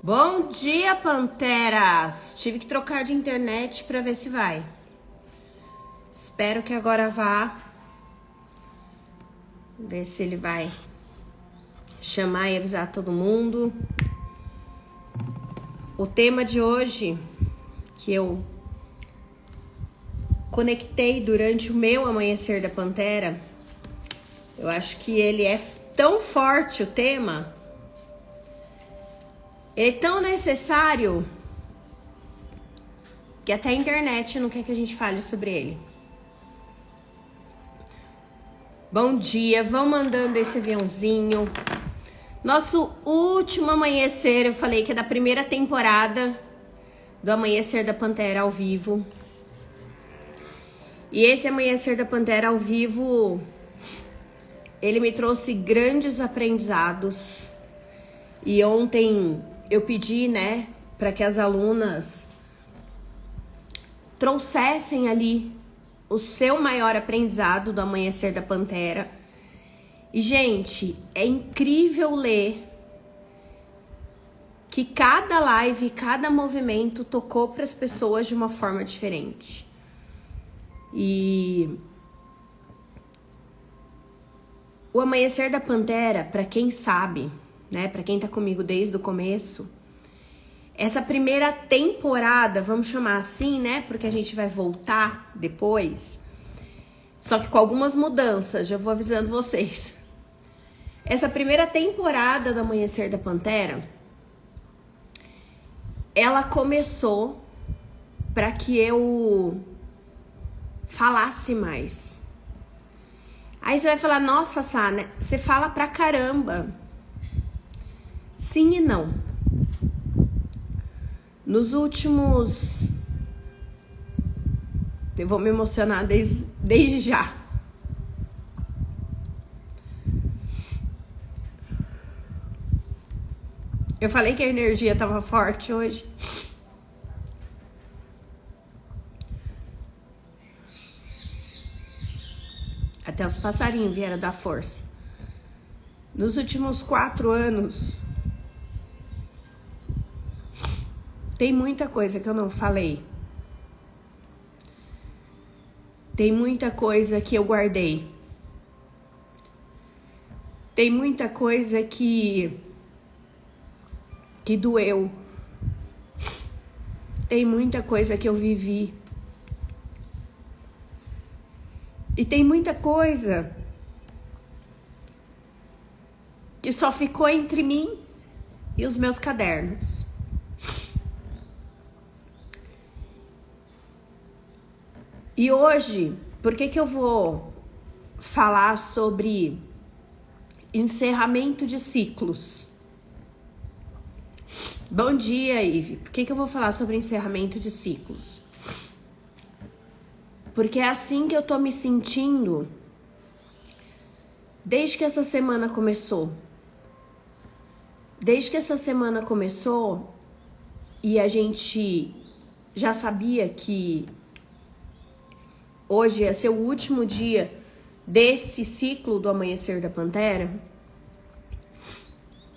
Bom dia, Panteras! Tive que trocar de internet pra ver se vai. Espero que agora vá. Ver se ele vai chamar e avisar todo mundo. O tema de hoje, que eu conectei durante o meu Amanhecer da Pantera, eu acho que ele é tão forte, o tema, ele é tão necessário, que até a internet não quer que a gente fale sobre ele. Bom dia, vão mandando esse aviãozinho. Nosso último amanhecer, eu falei que é da primeira temporada do Amanhecer da Pantera ao vivo. E esse Amanhecer da Pantera ao vivo, ele me trouxe grandes aprendizados. E ontem eu pedi, para que as alunas trouxessem ali o seu maior aprendizado do Amanhecer da Pantera. E, gente, é incrível ler que cada live, cada movimento tocou para as pessoas de uma forma diferente. E o Amanhecer da Pantera, para quem sabe, para quem tá comigo desde o começo, essa primeira temporada, vamos chamar assim, porque a gente vai voltar depois, só que com algumas mudanças, já vou avisando vocês. Essa primeira temporada do Amanhecer da Pantera, ela começou para que eu falasse mais. Aí você vai falar, nossa, Sá, você fala pra caramba. Sim e não. Nos últimos... Eu vou me emocionar desde já. Eu falei que a energia tava forte hoje. Até os passarinhos vieram dar força. Nos últimos 4 anos, tem muita coisa que eu não falei. Tem muita coisa que eu guardei. Tem muita coisa que doeu. Tem muita coisa que eu vivi. E tem muita coisa que só ficou entre mim e os meus cadernos. E hoje, por que eu vou falar sobre encerramento de ciclos? Bom dia, Ive. Por que eu vou falar sobre encerramento de ciclos? Porque é assim que eu tô me sentindo desde que essa semana começou. Desde que essa semana começou e a gente já sabia que hoje ia ser o último dia desse ciclo do Amanhecer da Pantera,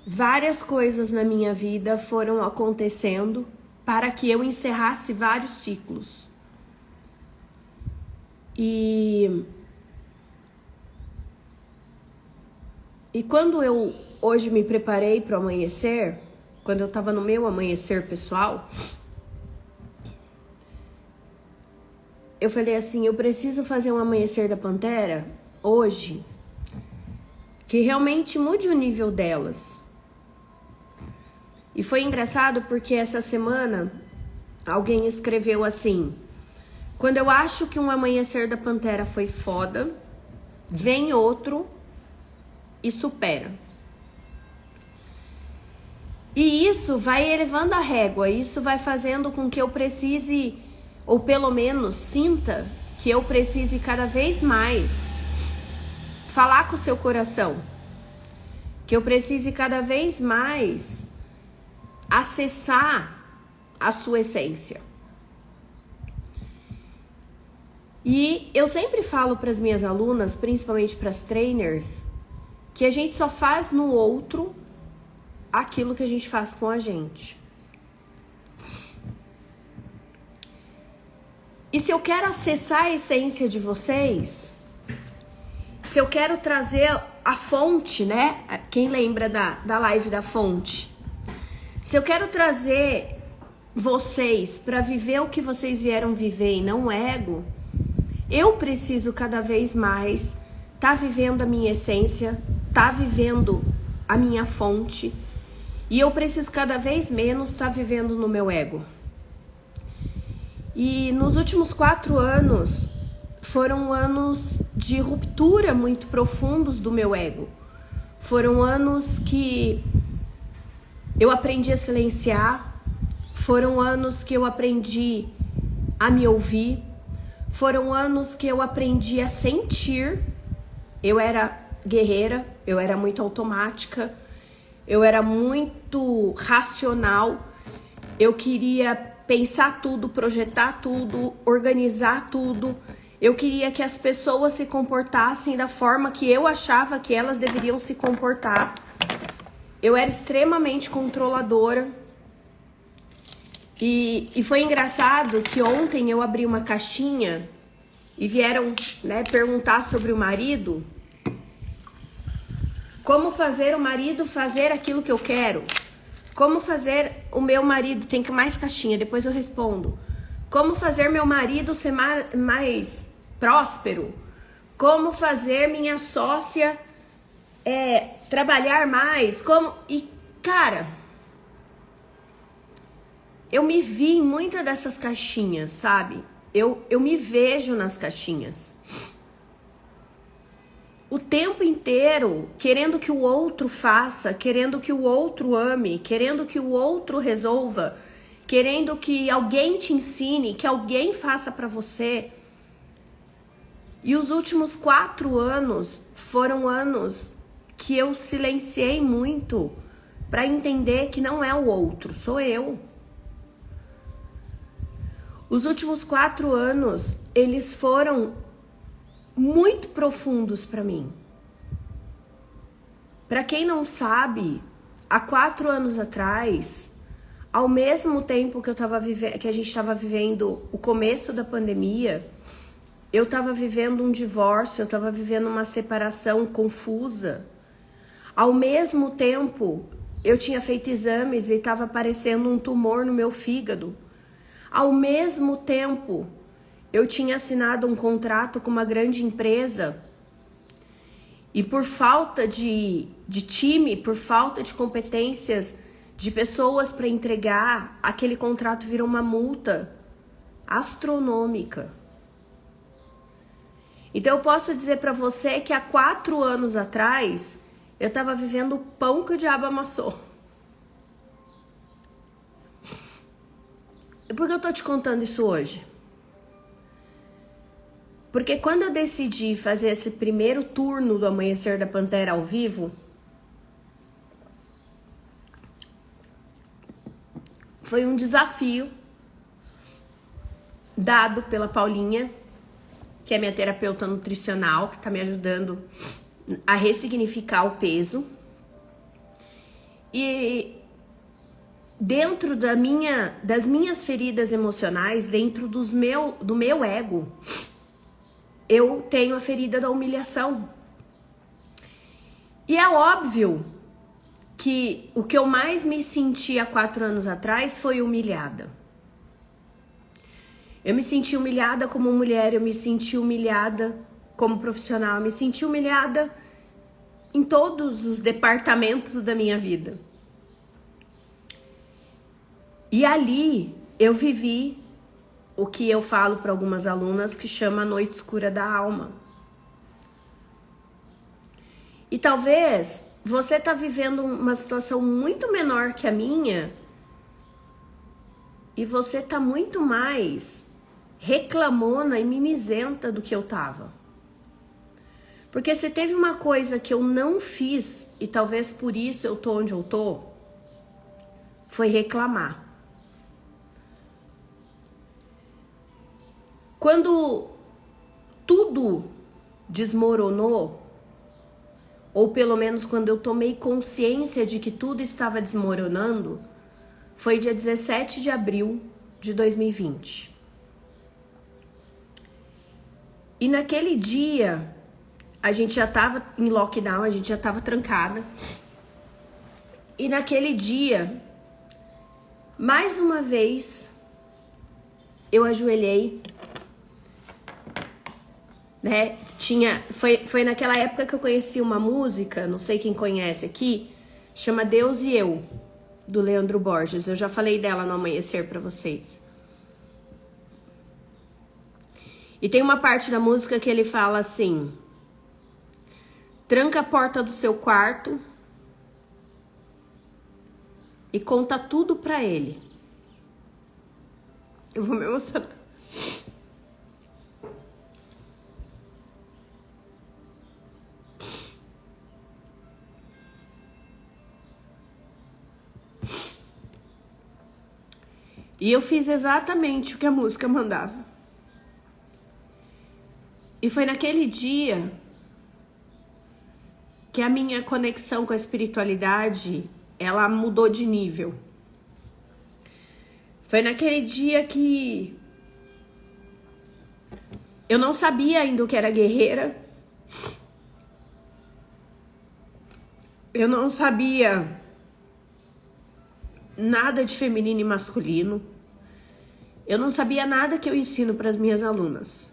várias coisas na minha vida foram acontecendo para que eu encerrasse vários ciclos. E quando eu hoje me preparei para o amanhecer, quando eu estava no meu amanhecer pessoal, eu falei assim, eu preciso fazer um Amanhecer da Pantera hoje que realmente mude o nível delas. E foi engraçado porque essa semana alguém escreveu assim: quando eu acho que um Amanhecer da Pantera foi foda, vem outro e supera. E isso vai elevando a régua, isso vai fazendo com que eu precise, ou pelo menos sinta, que eu precise cada vez mais falar com o seu coração. Que eu precise cada vez mais acessar a sua essência. E eu sempre falo para as minhas alunas, principalmente para as trainers, que a gente só faz no outro aquilo que a gente faz com a gente. E se eu quero acessar a essência de vocês, se eu quero trazer a fonte, né? Quem lembra da live da fonte? Se eu quero trazer vocês para viver o que vocês vieram viver e não o ego, eu preciso cada vez mais tá vivendo a minha essência, tá vivendo a minha fonte, e eu preciso cada vez menos tá vivendo no meu ego. E nos últimos 4 anos foram anos de ruptura muito profundos do meu ego. Foram anos que eu aprendi a silenciar, foram anos que eu aprendi a me ouvir, foram anos que eu aprendi a sentir. Eu era guerreira, eu era muito automática, eu era muito racional, eu queria pensar tudo, projetar tudo, organizar tudo. Eu queria que as pessoas se comportassem da forma que eu achava que elas deveriam se comportar. Eu era extremamente controladora. E foi engraçado que ontem eu abri uma caixinha e vieram, né, perguntar sobre o marido. Como fazer o marido fazer aquilo que eu quero? Como fazer o meu marido... Tem que mais caixinha, depois eu respondo. Como fazer meu marido ser mais próspero? Como fazer minha sócia trabalhar mais? Como... E, cara, eu me vi em muitas dessas caixinhas, sabe? Eu me vejo nas caixinhas. O tempo inteiro querendo que o outro faça, querendo que o outro ame, querendo que o outro resolva, querendo que alguém te ensine, que alguém faça pra você. E os últimos 4 anos foram anos que eu silenciei muito pra entender que não é o outro, sou eu. Os últimos 4 anos, eles foram muito profundos para mim. Para quem não sabe, há 4 anos atrás, ao mesmo tempo que que a gente estava vivendo o começo da pandemia, eu estava vivendo um divórcio, eu estava vivendo uma separação confusa. Ao mesmo tempo, eu tinha feito exames e estava aparecendo um tumor no meu fígado. Ao mesmo tempo, eu tinha assinado um contrato com uma grande empresa e por falta de time, por falta de competências, de pessoas para entregar, aquele contrato virou uma multa astronômica. Então eu posso dizer para você que há 4 anos atrás eu estava vivendo o pão que o diabo amassou. E por que eu tô te contando isso hoje? Porque quando eu decidi fazer esse primeiro turno do Amanhecer da Pantera ao vivo, foi um desafio dado pela Paulinha, que é minha terapeuta nutricional, que tá me ajudando a ressignificar o peso. E dentro das minhas feridas emocionais, dentro do meu ego, eu tenho a ferida da humilhação. E é óbvio que o que eu mais me senti há 4 anos atrás foi humilhada. Eu me senti humilhada como mulher, eu me senti humilhada como profissional, eu me senti humilhada em todos os departamentos da minha vida. E ali eu vivi o que eu falo para algumas alunas que chama a noite escura da alma. E talvez você tá vivendo uma situação muito menor que a minha e você tá muito mais reclamona e mimizenta do que eu tava. Porque se teve uma coisa que eu não fiz, e talvez por isso eu tô onde eu tô, foi reclamar. Quando tudo desmoronou, ou pelo menos quando eu tomei consciência de que tudo estava desmoronando, foi dia 17 de abril de 2020. E naquele dia, a gente já estava em lockdown, a gente já estava trancada. E naquele dia, mais uma vez, eu ajoelhei, né? Foi naquela época que eu conheci uma música, não sei quem conhece aqui, chama Deus e Eu, do Leandro Borges. Eu já falei dela no Amanhecer pra vocês. E tem uma parte da música que ele fala assim: tranca a porta do seu quarto e conta tudo pra ele. Eu vou me emocionar. E eu fiz exatamente o que a música mandava. E foi naquele dia que a minha conexão com a espiritualidade, ela mudou de nível. Foi naquele dia que eu não sabia ainda o que era guerreira. Eu não sabia nada de feminino e masculino. Eu não sabia nada que eu ensino para as minhas alunas.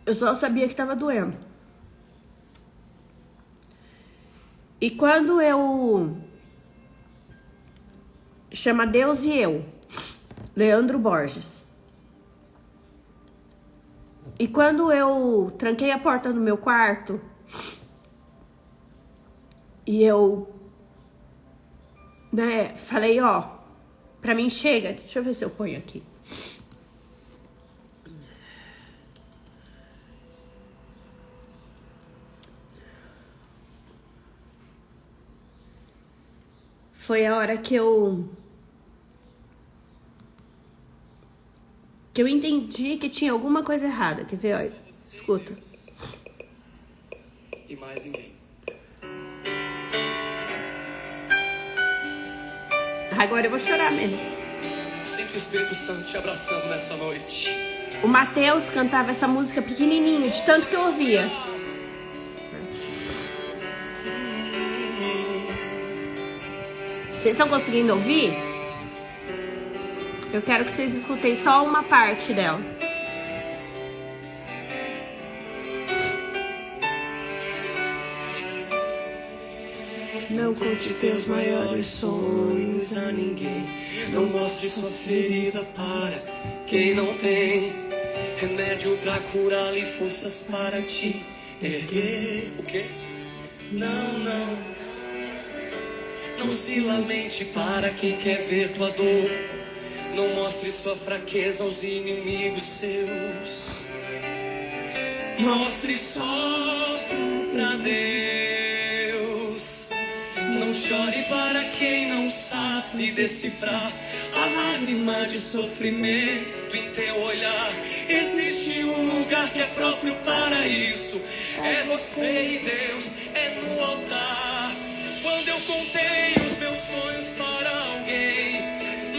Eu só sabia que estava doendo. E quando eu... Chama Deus e Eu, Leandro Borges. E quando eu tranquei a porta do meu quarto e eu, né, falei, ó, pra mim chega. Deixa eu ver se eu ponho aqui. Foi a hora que eu entendi que tinha alguma coisa errada. Quer ver? Olha, escuta. E mais ninguém. Agora eu vou chorar mesmo. Sinto o Espírito Santo te abraçando nessa noite. O Mateus cantava essa música pequenininho, de tanto que eu ouvia. Vocês estão conseguindo ouvir? Eu quero que vocês escutem só uma parte dela. Não conte teus maiores sonhos a ninguém. Não mostre sua ferida para quem não tem remédio pra curar e forças para te erguer. O quê? Não. Não se lamente para quem quer ver tua dor. Não mostre sua fraqueza aos inimigos seus. Mostre só pra Deus. Não chore para quem não sabe decifrar a lágrima de sofrimento em teu olhar. Existe um lugar que é próprio para isso. É você e Deus, é no altar. Quando eu contei os meus sonhos para alguém,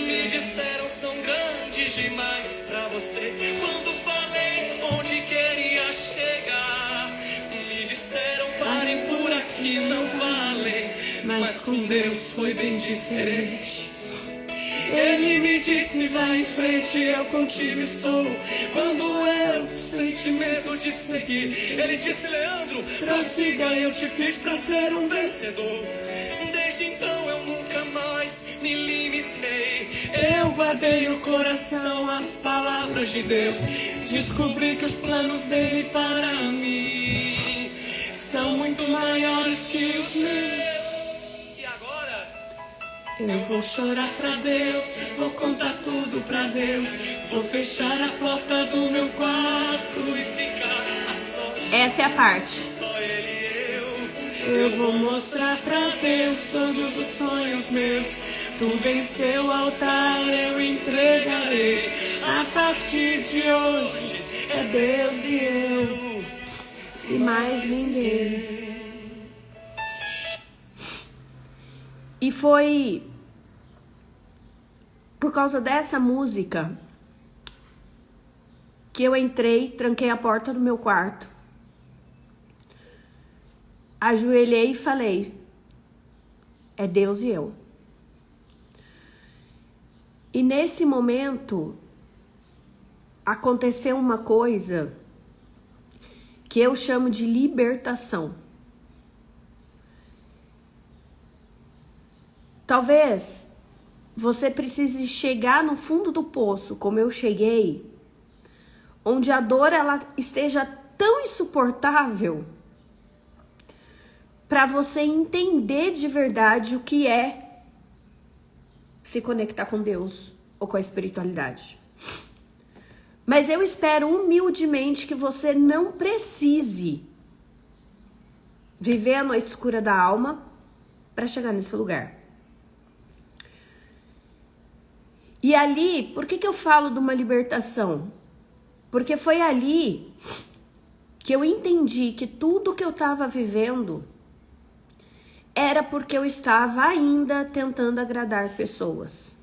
me disseram são grandes demais pra você. Quando falei onde queria chegar, me disseram parem por aqui, não vale. Mas com Deus foi bem diferente. Ele me disse vai em frente, eu contigo estou. Quando eu senti medo de seguir, ele disse Leandro, prossiga, eu te fiz pra ser um vencedor. Desde então eu nunca mais me limitei. Eu guardei no coração as palavras de Deus. Descobri que os planos dele para mim são muito maiores que os meus. Eu vou chorar pra Deus, vou contar tudo pra Deus. Vou fechar a porta do meu quarto e ficar a sós. Essa é a parte. Só ele e eu vou mostrar pra Deus todos os sonhos meus. Tudo em seu altar eu entregarei. A partir de hoje é Deus e eu. e mais ninguém. E foi por causa dessa música que eu entrei, tranquei a porta do meu quarto, ajoelhei e falei: é Deus e eu. E nesse momento aconteceu uma coisa que eu chamo de libertação. Talvez você precise chegar no fundo do poço, como eu cheguei, onde a dor ela esteja tão insuportável, para você entender de verdade o que é se conectar com Deus ou com a espiritualidade. Mas eu espero humildemente que você não precise viver a noite escura da alma para chegar nesse lugar. E ali, por que eu falo de uma libertação? Porque foi ali que eu entendi que tudo que eu estava vivendo era porque eu estava ainda tentando agradar pessoas.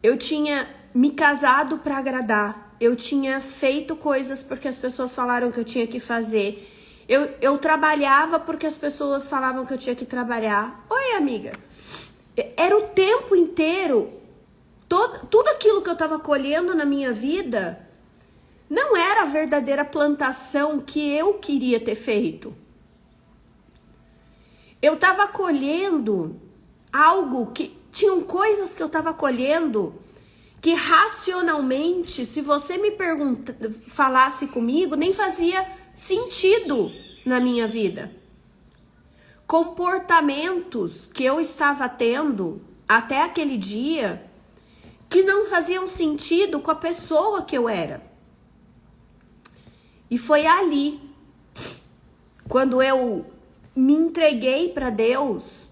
Eu tinha me casado para agradar. Eu tinha feito coisas porque as pessoas falaram que eu tinha que fazer. Eu trabalhava porque as pessoas falavam que eu tinha que trabalhar. Oi, amiga. Era o tempo inteiro. Tudo aquilo que eu estava colhendo na minha vida não era a verdadeira plantação que eu queria ter feito. Eu estava colhendo algo que... Tinham coisas que eu estava colhendo que racionalmente, se você me falasse comigo, nem fazia sentido na minha vida. Comportamentos que eu estava tendo até aquele dia que não faziam sentido com a pessoa que eu era. E foi ali, quando eu me entreguei para Deus,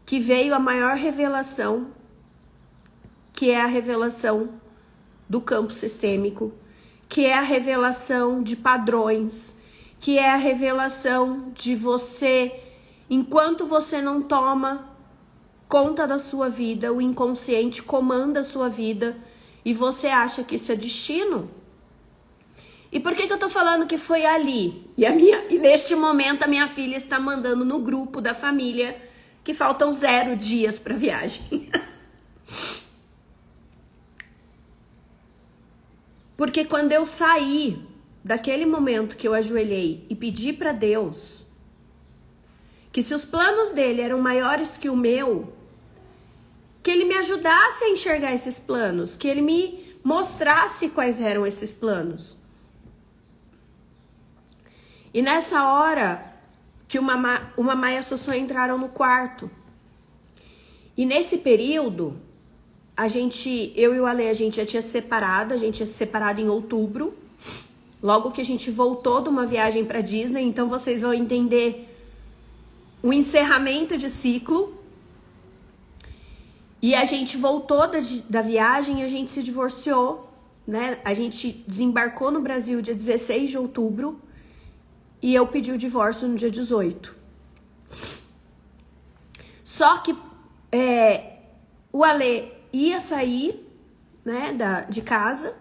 que veio a maior revelação, que é a revelação do campo sistêmico, que é a revelação de padrões, que é a revelação de você, enquanto você não toma conta da sua vida, o inconsciente comanda a sua vida e você acha que isso é destino. E por que eu tô falando que foi ali? E neste momento a minha filha está mandando no grupo da família que faltam 0 dias para viagem. Porque quando eu saí daquele momento que eu ajoelhei e pedi para Deus que se os planos dele eram maiores que o meu, que ele me ajudasse a enxergar esses planos, que ele me mostrasse quais eram esses planos. E nessa hora que uma Maia e a Sussu entraram no quarto. E nesse período, eu e o Ale, a gente já tinha separado, a gente tinha se separado em outubro. Logo que a gente voltou de uma viagem para Disney, então vocês vão entender o encerramento de ciclo. E a gente voltou da viagem e a gente se divorciou, né? A gente desembarcou no Brasil dia 16 de outubro e eu pedi o divórcio no dia 18. Só que o Ale ia sair, né, de casa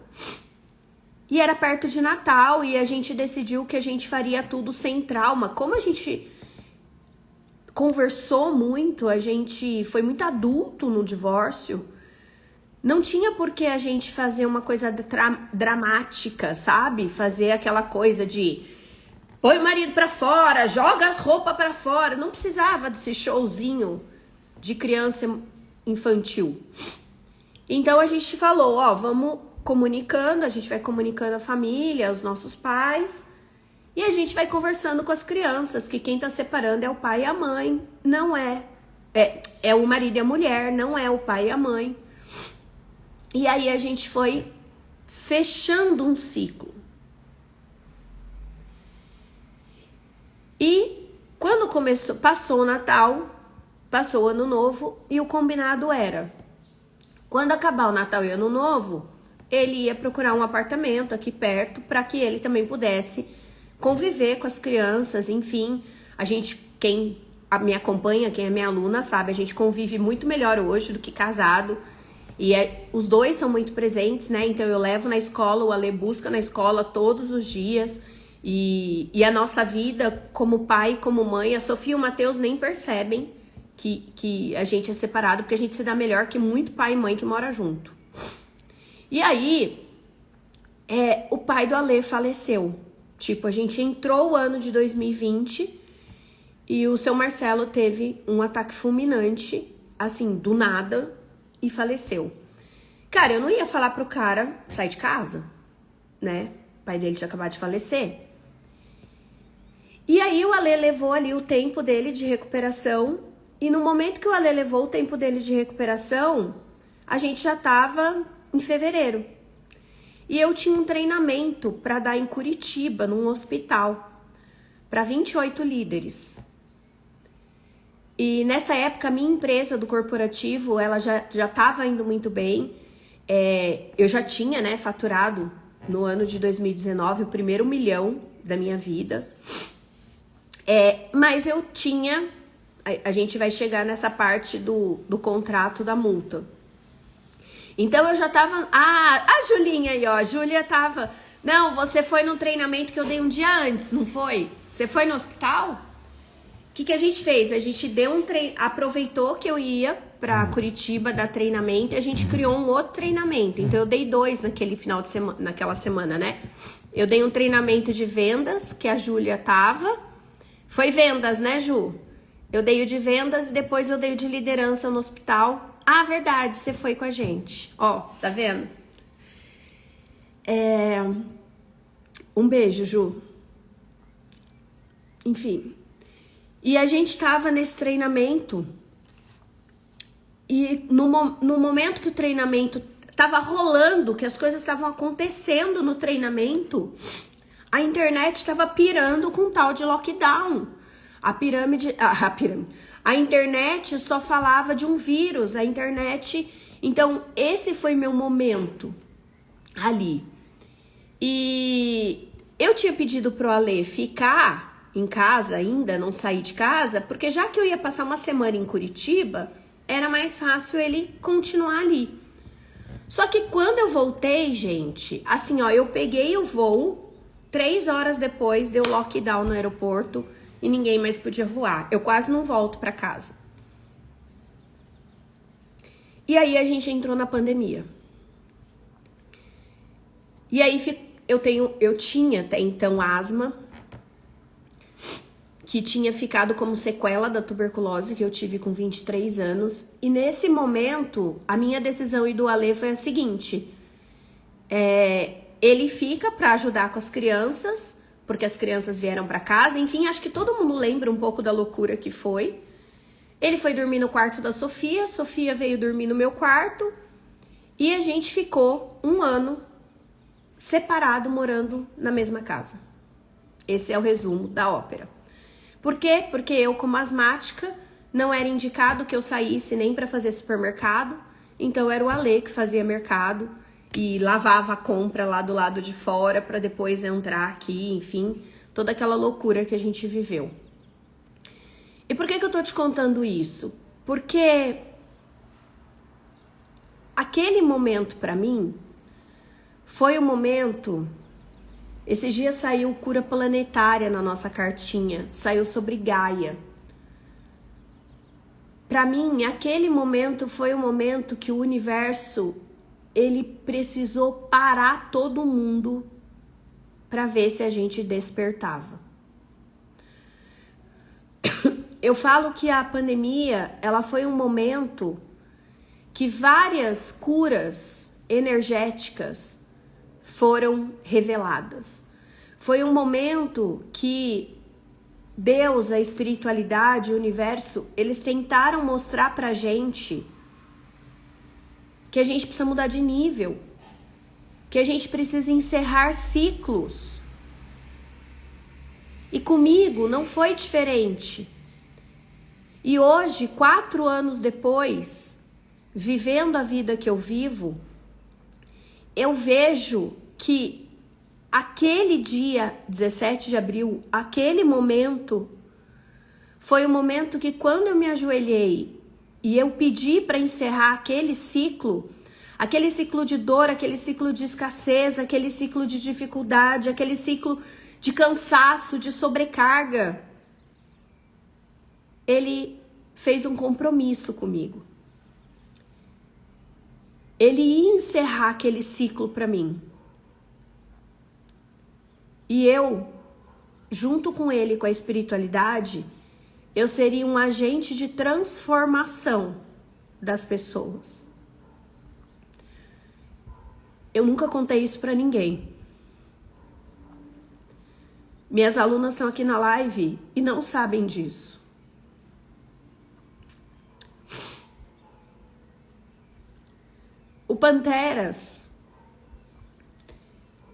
e era perto de Natal e a gente decidiu que a gente faria tudo sem trauma. Como a gente conversou muito, a gente foi muito adulto no divórcio, não tinha por que a gente fazer uma coisa dramática, sabe? Fazer aquela coisa de põe o marido pra fora, joga as roupas pra fora. Não precisava desse showzinho de criança infantil. Então a gente falou, vamos comunicando, a gente vai comunicando a família, os nossos pais, e a gente vai conversando com as crianças, que quem tá separando é o pai e a mãe, não é o marido e a mulher, não é o pai e a mãe. E aí a gente foi fechando um ciclo. E quando passou o Natal, passou o Ano Novo, e o combinado era, quando acabar o Natal e o Ano Novo, ele ia procurar um apartamento aqui perto para que ele também pudesse conviver com as crianças, enfim. A gente, quem me acompanha, quem é minha aluna, sabe, a gente convive muito melhor hoje do que casado. E os dois são muito presentes, né? Então eu levo na escola, o Ale busca na escola todos os dias. E a nossa vida como pai e como mãe, a Sofia e o Matheus nem percebem que a gente é separado, porque a gente se dá melhor que muito pai e mãe que mora junto. E aí, o pai do Ale faleceu. Tipo, a gente entrou o ano de 2020 e o seu Marcelo teve um ataque fulminante, assim, do nada, e faleceu. Cara, eu não ia falar pro cara sair de casa, né? O pai dele tinha acabado de falecer. E aí o Ale levou ali o tempo dele de recuperação. E no momento que o Ale levou o tempo dele de recuperação, a gente já tava em fevereiro. E eu tinha um treinamento para dar em Curitiba, num hospital, para 28 líderes. E nessa época, a minha empresa do corporativo, ela já estava indo muito bem. Eu já tinha, né, faturado no ano de 2019 o primeiro 1 milhão da minha vida. Mas eu tinha... A gente vai chegar nessa parte do contrato da multa. Então eu já tava... a Julinha aí, ó. A Júlia tava... Não, você foi no treinamento que eu dei um dia antes, não foi? Você foi no hospital? O que a gente fez? A gente deu aproveitou que eu ia pra Curitiba dar treinamento e a gente criou um outro treinamento. Então eu dei 2 naquele final de semana, naquela semana, né? Eu dei um treinamento de vendas, que a Júlia tava. Foi vendas, né, Ju? Eu dei o de vendas e depois eu dei o de liderança no hospital. Ah, verdade, você foi com a gente. Ó, tá vendo? Um beijo, Ju. Enfim. E a gente tava nesse treinamento. E no momento que o treinamento tava rolando, que as coisas estavam acontecendo no treinamento, a internet estava pirando com tal de lockdown. A internet só falava de um vírus, a internet... Então, esse foi meu momento ali. E eu tinha pedido pro Ale ficar em casa ainda, não sair de casa, porque já que eu ia passar uma semana em Curitiba, era mais fácil ele continuar ali. Só que quando eu voltei, gente, assim, ó, eu peguei o voo, 3 horas depois deu lockdown no aeroporto, e ninguém mais podia voar. Eu quase não volto pra casa. E aí a gente entrou na pandemia. E aí eu tinha até então asma, que tinha ficado como sequela da tuberculose que eu tive com 23 anos. E nesse momento, a minha decisão e do Ale foi a seguinte. Ele fica pra ajudar com as crianças, porque as crianças vieram pra casa. Enfim, acho que todo mundo lembra um pouco da loucura que foi. Ele foi dormir no quarto da Sofia, Sofia veio dormir no meu quarto, e a gente ficou 1 ano separado, morando na mesma casa. Esse é o resumo da ópera. Por quê? Porque eu, como asmática, não era indicado que eu saísse nem pra fazer supermercado, então era o Ale que fazia mercado, e lavava a compra lá do lado de fora para depois entrar aqui, enfim, toda aquela loucura que a gente viveu. E por que eu tô te contando isso? Porque aquele momento para mim foi o momento... Esses dias saiu cura planetária na nossa cartinha, saiu sobre Gaia. Para mim, aquele momento foi o momento que o universo... ele precisou parar todo mundo para ver se a gente despertava. Eu falo que a pandemia, ela foi um momento que várias curas energéticas foram reveladas. Foi um momento que Deus, a espiritualidade, o universo, eles tentaram mostrar pra gente que a gente precisa mudar de nível, que a gente precisa encerrar ciclos. E comigo não foi diferente. E hoje, 4 anos depois, vivendo a vida que eu vivo, eu vejo que aquele dia, 17 de abril, aquele momento, foi o momento que quando eu me ajoelhei e eu pedi para encerrar aquele ciclo de dor, aquele ciclo de escassez, aquele ciclo de dificuldade, aquele ciclo de cansaço, de sobrecarga, ele fez um compromisso comigo. Ele ia encerrar aquele ciclo para mim. E eu, junto com ele, com a espiritualidade, eu seria um agente de transformação das pessoas. Eu nunca contei isso para ninguém. Minhas alunas estão aqui na live e não sabem disso. O Panteras,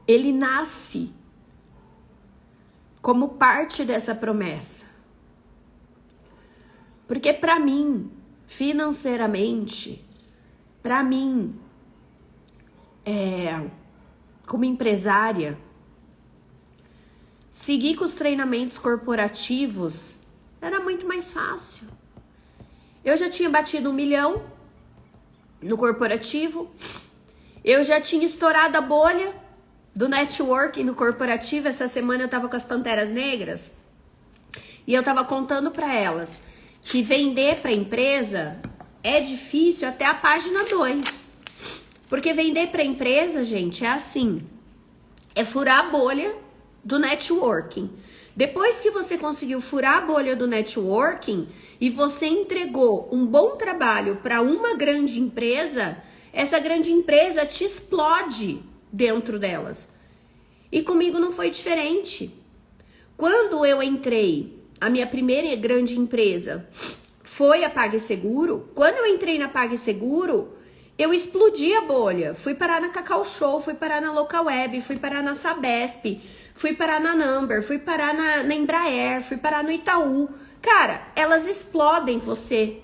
ele nasce como parte dessa promessa. Porque para mim, financeiramente, para mim, como empresária, seguir com os treinamentos corporativos era muito mais fácil. Eu já tinha batido 1 milhão no corporativo, eu já tinha estourado a bolha do networking no corporativo. Essa semana eu tava com as Panteras Negras e eu tava contando para elas que vender para empresa é difícil até a página 2. Porque vender para empresa, gente, é assim, é furar a bolha do networking. Depois que você conseguiu furar a bolha do networking e você entregou um bom trabalho para uma grande empresa, essa grande empresa te explode dentro delas. E comigo não foi diferente. Quando eu entrei, a minha primeira grande empresa foi a PagSeguro. Quando eu entrei na PagSeguro, eu explodi a bolha. Fui parar na Cacau Show, fui parar na Localweb, fui parar na Sabesp, fui parar na Number, fui parar na Embraer, fui parar no Itaú. Cara, elas explodem você.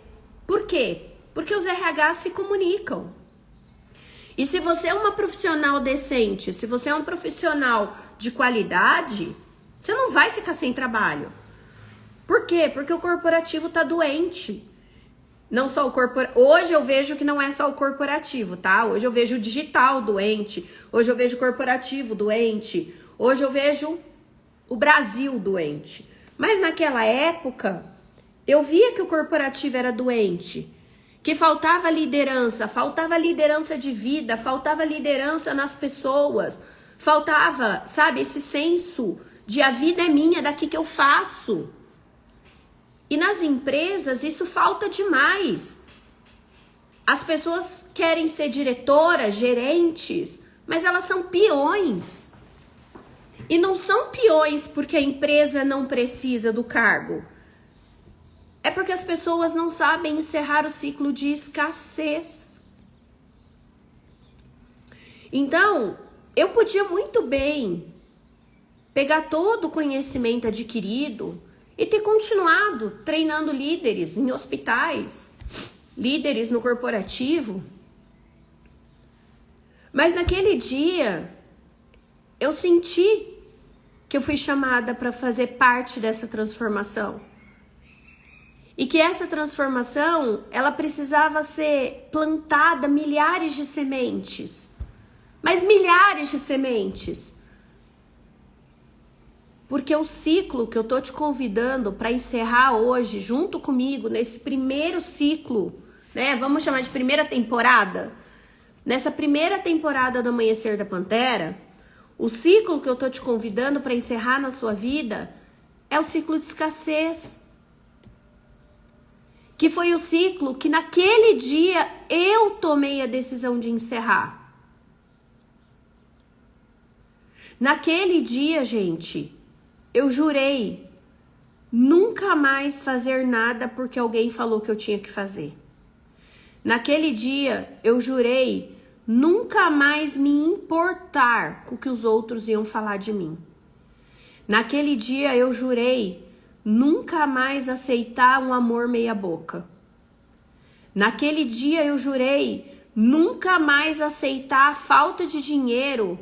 Por quê? Porque os RH se comunicam. E se você é uma profissional decente, se você é um profissional de qualidade, você não vai ficar sem trabalho. Por quê? Porque o corporativo tá doente. Não só o corporativo. Hoje eu vejo que não é só o corporativo, tá? Hoje eu vejo o digital doente. Hoje eu vejo o corporativo doente. Hoje eu vejo o Brasil doente. Mas naquela época, eu via que o corporativo era doente. Que faltava liderança de vida, faltava liderança nas pessoas. Faltava, sabe, esse senso de a vida é minha, daqui que eu faço. E nas empresas isso falta demais. As pessoas querem ser diretoras, gerentes, mas elas são peões. E não são peões porque a empresa não precisa do cargo. É porque as pessoas não sabem encerrar o ciclo de escassez. Então, eu podia muito bem pegar todo o conhecimento adquirido e ter continuado treinando líderes em hospitais, líderes no corporativo. Mas naquele dia, eu senti que eu fui chamada para fazer parte dessa transformação. E que essa transformação, ela precisava ser plantada milhares de sementes. Mas milhares de sementes. Porque o ciclo que eu tô te convidando para encerrar hoje, junto comigo, nesse primeiro ciclo, né? Vamos chamar de primeira temporada. Nessa primeira temporada do Amanhecer da Pantera, o ciclo que eu tô te convidando para encerrar na sua vida é o ciclo de escassez. Que foi o ciclo que naquele dia eu tomei a decisão de encerrar. Naquele dia, gente, eu jurei nunca mais fazer nada porque alguém falou que eu tinha que fazer. Naquele dia, eu jurei nunca mais me importar com o que os outros iam falar de mim. Naquele dia, eu jurei nunca mais aceitar um amor meia boca. Naquele dia, eu jurei nunca mais aceitar a falta de dinheiro,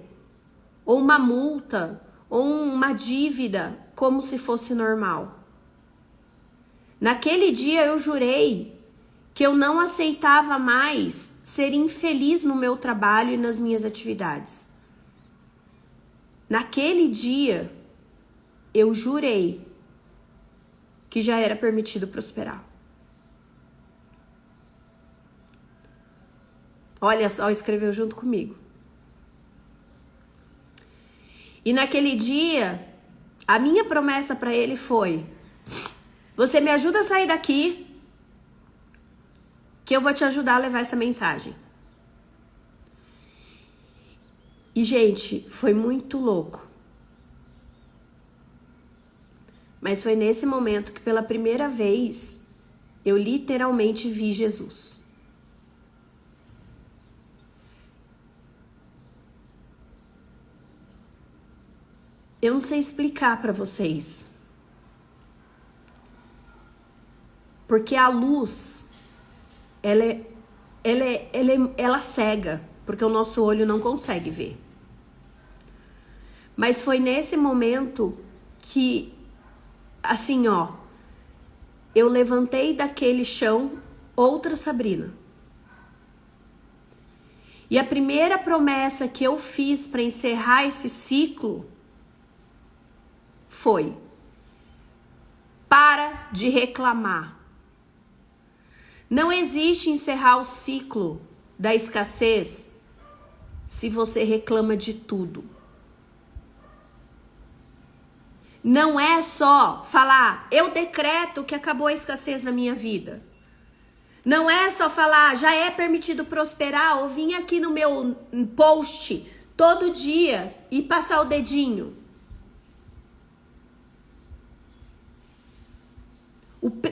ou uma multa, ou uma dívida, como se fosse normal. Naquele dia eu jurei que eu não aceitava mais ser infeliz no meu trabalho e nas minhas atividades. Naquele dia eu jurei que já era permitido prosperar. Olha só, escreveu junto comigo. E naquele dia, a minha promessa para ele foi: você me ajuda a sair daqui, que eu vou te ajudar a levar essa mensagem. E, gente, foi muito louco. Mas foi nesse momento que, pela primeira vez, eu literalmente vi Jesus. Eu não sei explicar para vocês. Porque a luz, ela cega, porque o nosso olho não consegue ver. Mas foi nesse momento que, assim, ó, eu levantei daquele chão outra Sabrina. E a primeira promessa que eu fiz para encerrar esse ciclo foi: para de reclamar. Não existe encerrar o ciclo da escassez se você reclama de tudo. Não é só falar, eu decreto que acabou a escassez na minha vida. Não é só falar, já é permitido prosperar, ou vir aqui no meu post todo dia e passar o dedinho.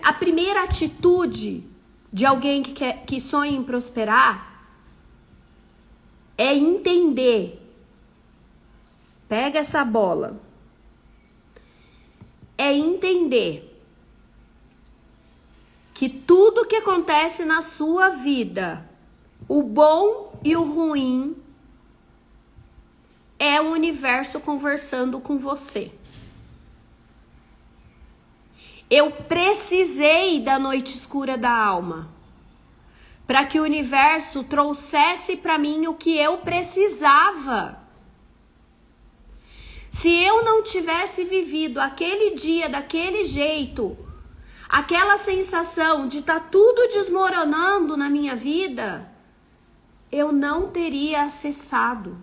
A primeira atitude de alguém que sonha em prosperar é entender. Pega essa bola. É entender que tudo que acontece na sua vida, o bom e o ruim, é o universo conversando com você. Eu precisei da noite escura da alma para que o universo trouxesse para mim o que eu precisava. Se eu não tivesse vivido aquele dia daquele jeito, aquela sensação de estar tudo desmoronando na minha vida, eu não teria acessado.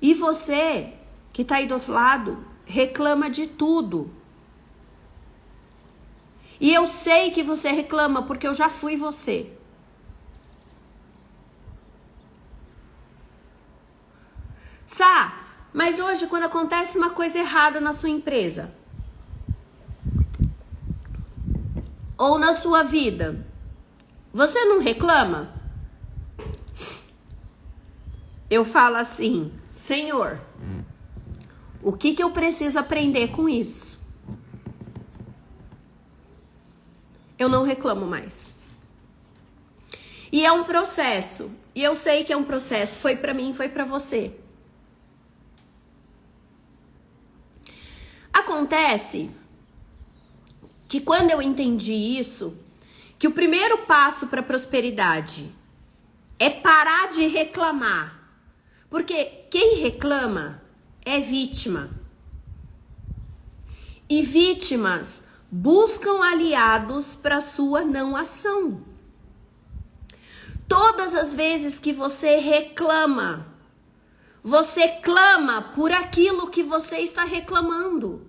E você que está aí do outro lado, reclama de tudo. E eu sei que você reclama porque eu já fui você. Sá, mas hoje quando acontece uma coisa errada na sua empresa, ou na sua vida, você não reclama? Eu falo assim, Senhor, o que eu preciso aprender com isso? Eu não reclamo mais. E é um processo. E eu sei que é um processo. Foi pra mim, foi pra você. Acontece que quando eu entendi isso, que o primeiro passo para a prosperidade é parar de reclamar. Porque quem reclama é vítima. E vítimas buscam aliados para sua não ação. Todas as vezes que você reclama, você clama por aquilo que você está reclamando.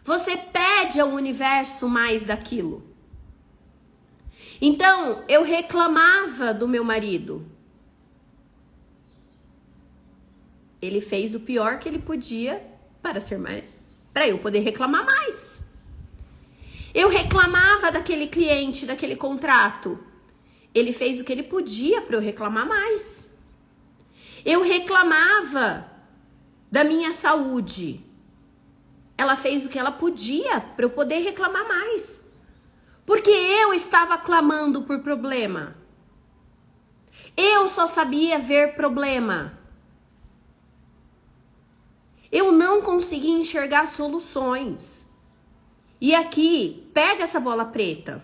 Você pede ao universo mais daquilo. Então, eu reclamava do meu marido. Ele fez o pior que ele podia para eu poder reclamar mais. Eu reclamava daquele cliente, daquele contrato. Ele fez o que ele podia para eu reclamar mais. Eu reclamava da minha saúde. Ela fez o que ela podia para eu poder reclamar mais. Porque eu estava clamando por problema. Eu só sabia ver problema. Eu não conseguia enxergar soluções. E aqui, pega essa bola preta.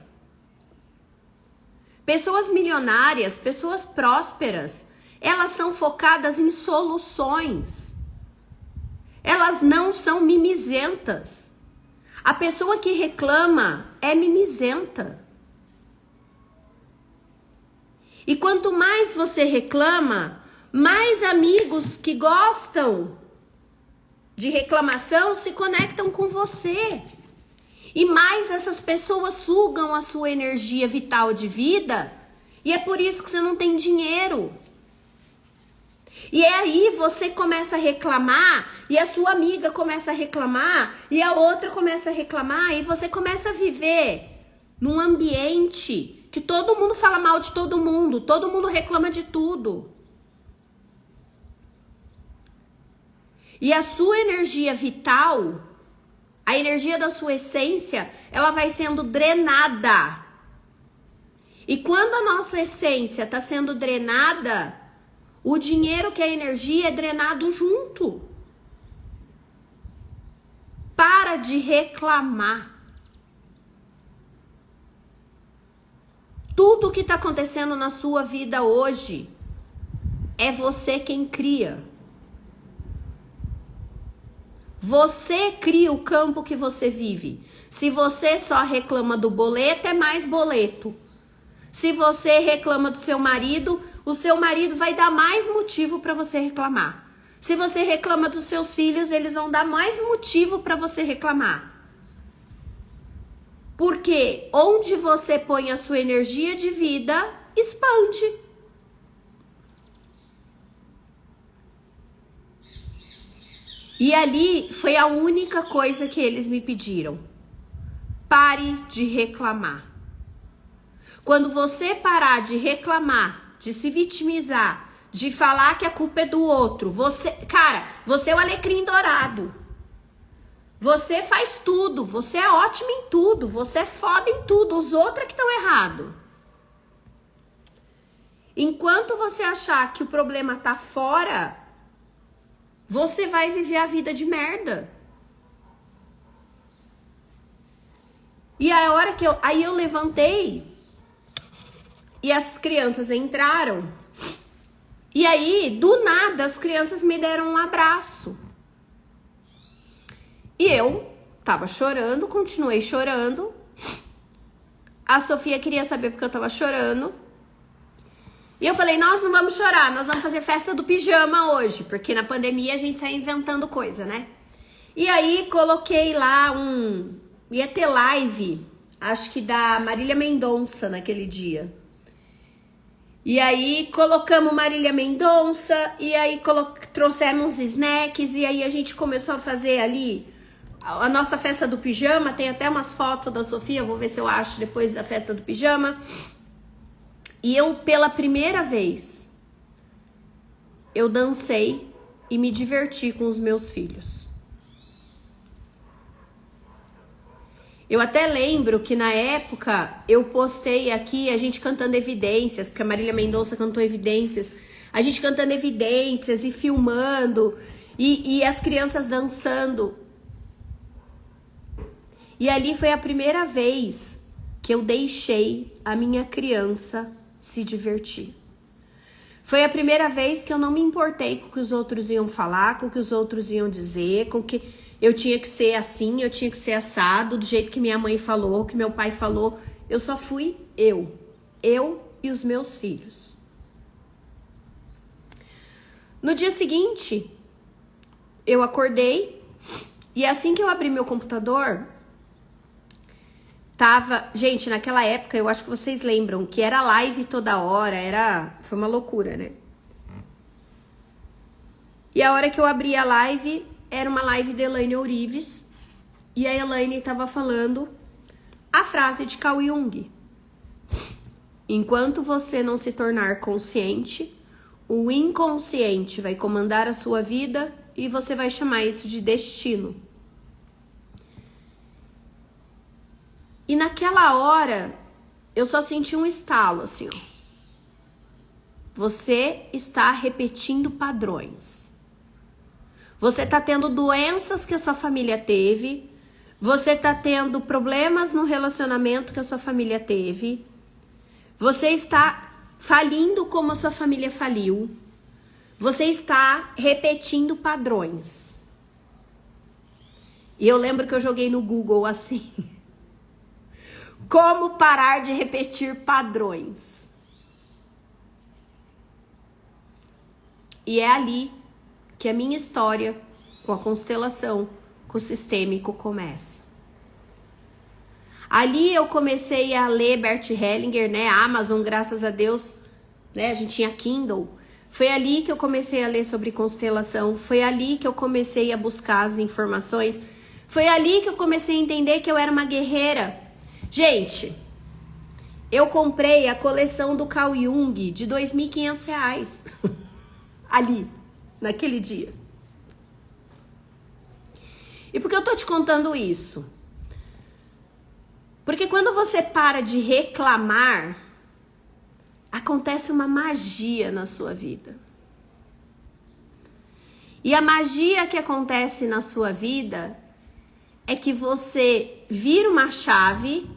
Pessoas milionárias, pessoas prósperas, elas são focadas em soluções. Elas não são mimizentas. A pessoa que reclama é mimizenta. E quanto mais você reclama, mais amigos que gostam de reclamação se conectam com você. E mais essas pessoas sugam a sua energia vital de vida. E é por isso que você não tem dinheiro. E é aí você começa a reclamar. E a sua amiga começa a reclamar. E a outra começa a reclamar. E você começa a viver num ambiente que todo mundo fala mal de todo mundo. Todo mundo reclama de tudo. E a sua energia vital, a energia da sua essência, ela vai sendo drenada. E quando a nossa essência está sendo drenada, o dinheiro que é energia é drenado junto. Para de reclamar. Tudo que está acontecendo na sua vida hoje é você quem cria. Você cria o campo que você vive. Se você só reclama do boleto, é mais boleto. Se você reclama do seu marido, o seu marido vai dar mais motivo para você reclamar. Se você reclama dos seus filhos, eles vão dar mais motivo para você reclamar. Porque onde você põe a sua energia de vida, expande. E ali foi a única coisa que eles me pediram. Pare de reclamar. Quando você parar de reclamar, de se vitimizar, de falar que a culpa é do outro, você é o alecrim dourado. Você faz tudo, você é ótimo em tudo, você é foda em tudo, os outros é que estão errados. Enquanto você achar que o problema tá fora, você vai viver a vida de merda. E a hora que eu levantei e as crianças entraram. E aí, do nada, as crianças me deram um abraço. E eu tava chorando, continuei chorando. A Sofia queria saber porque eu tava chorando. E eu falei, nós não vamos chorar, nós vamos fazer festa do pijama hoje, porque na pandemia a gente sai inventando coisa, né? E aí coloquei lá ia ter live, acho que da Marília Mendonça naquele dia. E aí colocamos Marília Mendonça, e aí trouxemos snacks, e aí a gente começou a fazer ali a nossa festa do pijama. Tem até umas fotos da Sofia, vou ver se eu acho depois da festa do pijama. E eu, pela primeira vez, eu dancei e me diverti com os meus filhos. Eu até lembro que na época eu postei aqui a gente cantando Evidências, porque a Marília Mendonça cantou Evidências. A gente cantando Evidências e filmando e as crianças dançando. E ali foi a primeira vez que eu deixei a minha criança se divertir. Foi a primeira vez que eu não me importei com o que os outros iam falar, com o que os outros iam dizer, com que eu tinha que ser assim, eu tinha que ser assado, do jeito que minha mãe falou, que meu pai falou. Eu só fui eu e os meus filhos. No dia seguinte, eu acordei e assim que eu abri meu computador, gente, naquela época, eu acho que vocês lembram, que era live toda hora, foi uma loucura, né? E a hora que eu abri a live, era uma live de Elaine Ourives, e a Elaine tava falando a frase de Carl Jung. Enquanto você não se tornar consciente, o inconsciente vai comandar a sua vida e você vai chamar isso de destino. E naquela hora, eu só senti um estalo, assim, ó. Você está repetindo padrões. Você está tendo doenças que a sua família teve. Você está tendo problemas no relacionamento que a sua família teve. Você está falindo como a sua família faliu. Você está repetindo padrões. E eu lembro que eu joguei no Google assim. Como parar de repetir padrões? E é ali que a minha história com a constelação, com o sistêmico começa. Ali eu comecei a ler Bert Hellinger, né? A Amazon, graças a Deus, né? A gente tinha Kindle. Foi ali que eu comecei a ler sobre constelação. Foi ali que eu comecei a buscar as informações. Foi ali que eu comecei a entender que eu era uma guerreira. Gente, eu comprei a coleção do Carl Jung de R$2.500. Ali, naquele dia. E por que eu tô te contando isso? Porque quando você para de reclamar, acontece uma magia na sua vida. E a magia que acontece na sua vida é que você vira uma chave.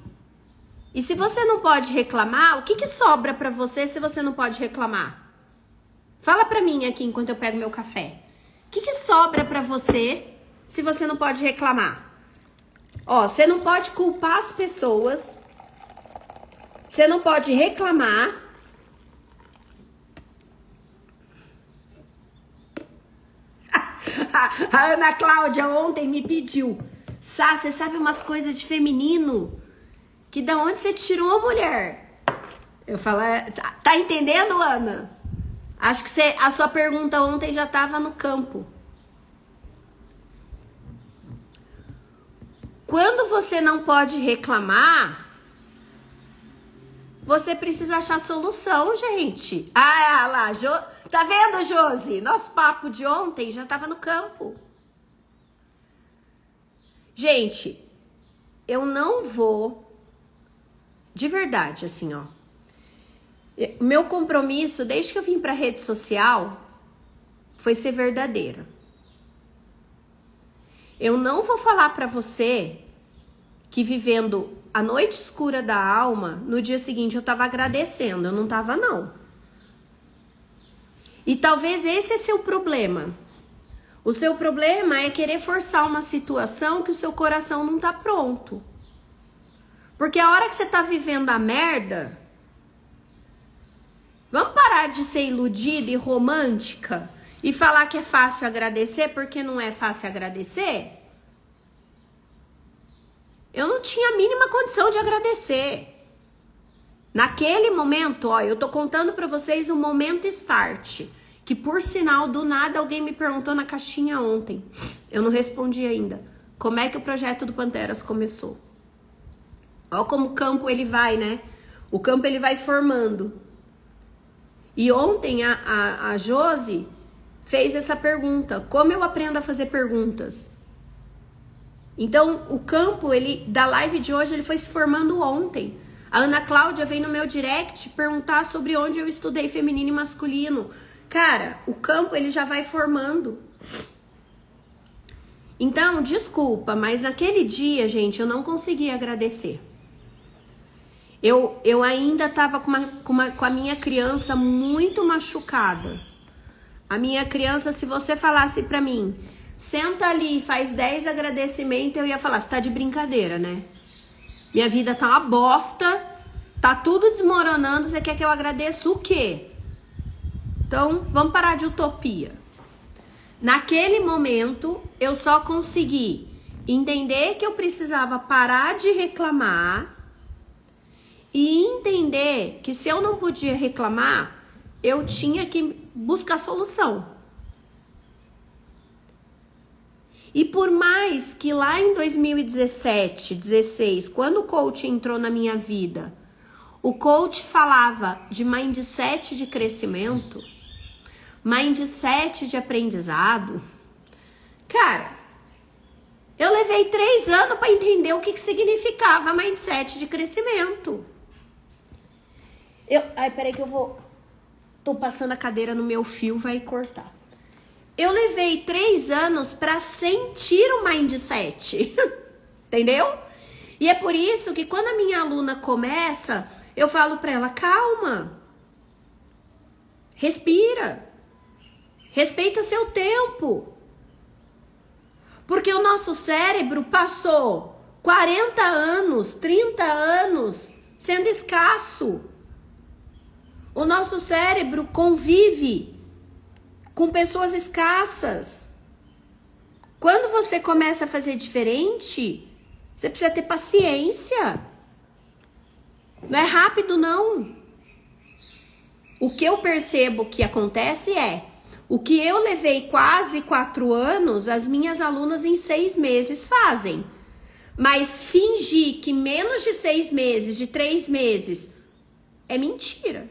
E se você não pode reclamar, o que sobra pra você se você não pode reclamar? Fala pra mim aqui enquanto eu pego meu café. O que sobra pra você se você não pode reclamar? Ó, você não pode culpar as pessoas. Você não pode reclamar. A Ana Cláudia ontem me pediu: Sá, você sabe umas coisas de feminino? Que da onde você tirou, mulher? Eu falo, tá entendendo, Ana? Acho que a sua pergunta ontem já estava no campo. Quando você não pode reclamar, você precisa achar solução, gente. Ah, lá, tá vendo, Josi? Nosso papo de ontem já estava no campo. Gente, eu não vou, de verdade, assim, ó. Meu compromisso, desde que eu vim pra rede social, foi ser verdadeira. Eu não vou falar pra você que vivendo a noite escura da alma, no dia seguinte eu tava agradecendo. Eu não tava, não. E talvez esse é seu problema. O seu problema é querer forçar uma situação que o seu coração não tá pronto. Porque a hora que você tá vivendo a merda, vamos parar de ser iludida e romântica e falar que é fácil agradecer porque não é fácil agradecer? Eu não tinha a mínima condição de agradecer. Naquele momento, ó, eu tô contando pra vocês o momento start. Que por sinal, do nada, alguém me perguntou na caixinha ontem. Eu não respondi ainda. Como é que o projeto do Panteras começou? Ó como o campo ele vai, né? O campo ele vai formando. E ontem a Josi fez essa pergunta. Como eu aprendo a fazer perguntas? Então, o campo, ele da live de hoje, ele foi se formando ontem. A Ana Cláudia veio no meu direct perguntar sobre onde eu estudei feminino e masculino. Cara, o campo, ele já vai formando. Então, desculpa, mas naquele dia, gente, eu não consegui agradecer. Eu ainda tava com a minha criança muito machucada. A minha criança, se você falasse pra mim, senta ali e faz 10 agradecimentos, eu ia falar, você tá de brincadeira, né? Minha vida tá uma bosta, tá tudo desmoronando, você quer que eu agradeça o quê? Então, vamos parar de utopia. Naquele momento, eu só consegui entender que eu precisava parar de reclamar e entender que se eu não podia reclamar, eu tinha que buscar solução. E por mais que lá em 2017, 16, quando o coach entrou na minha vida, o coach falava de mindset de crescimento, mindset de aprendizado, cara, Eu levei 3 anos para entender o que significava mindset de crescimento. Ai, peraí que eu vou... Tô passando a cadeira no meu fio, vai cortar. Eu levei 3 anos para sentir o mindset. Entendeu? E é por isso que quando a minha aluna começa, eu falo para ela, calma. Respira. Respeita seu tempo. Porque o nosso cérebro passou 40 anos, 30 anos sendo escasso. O nosso cérebro convive com pessoas escassas. Quando você começa a fazer diferente, você precisa ter paciência. Não é rápido, não. O que eu percebo que acontece é, o que eu levei quase 4 anos, as minhas alunas em 6 meses fazem. Mas fingir que menos de 6 meses, de 3 meses, é mentira.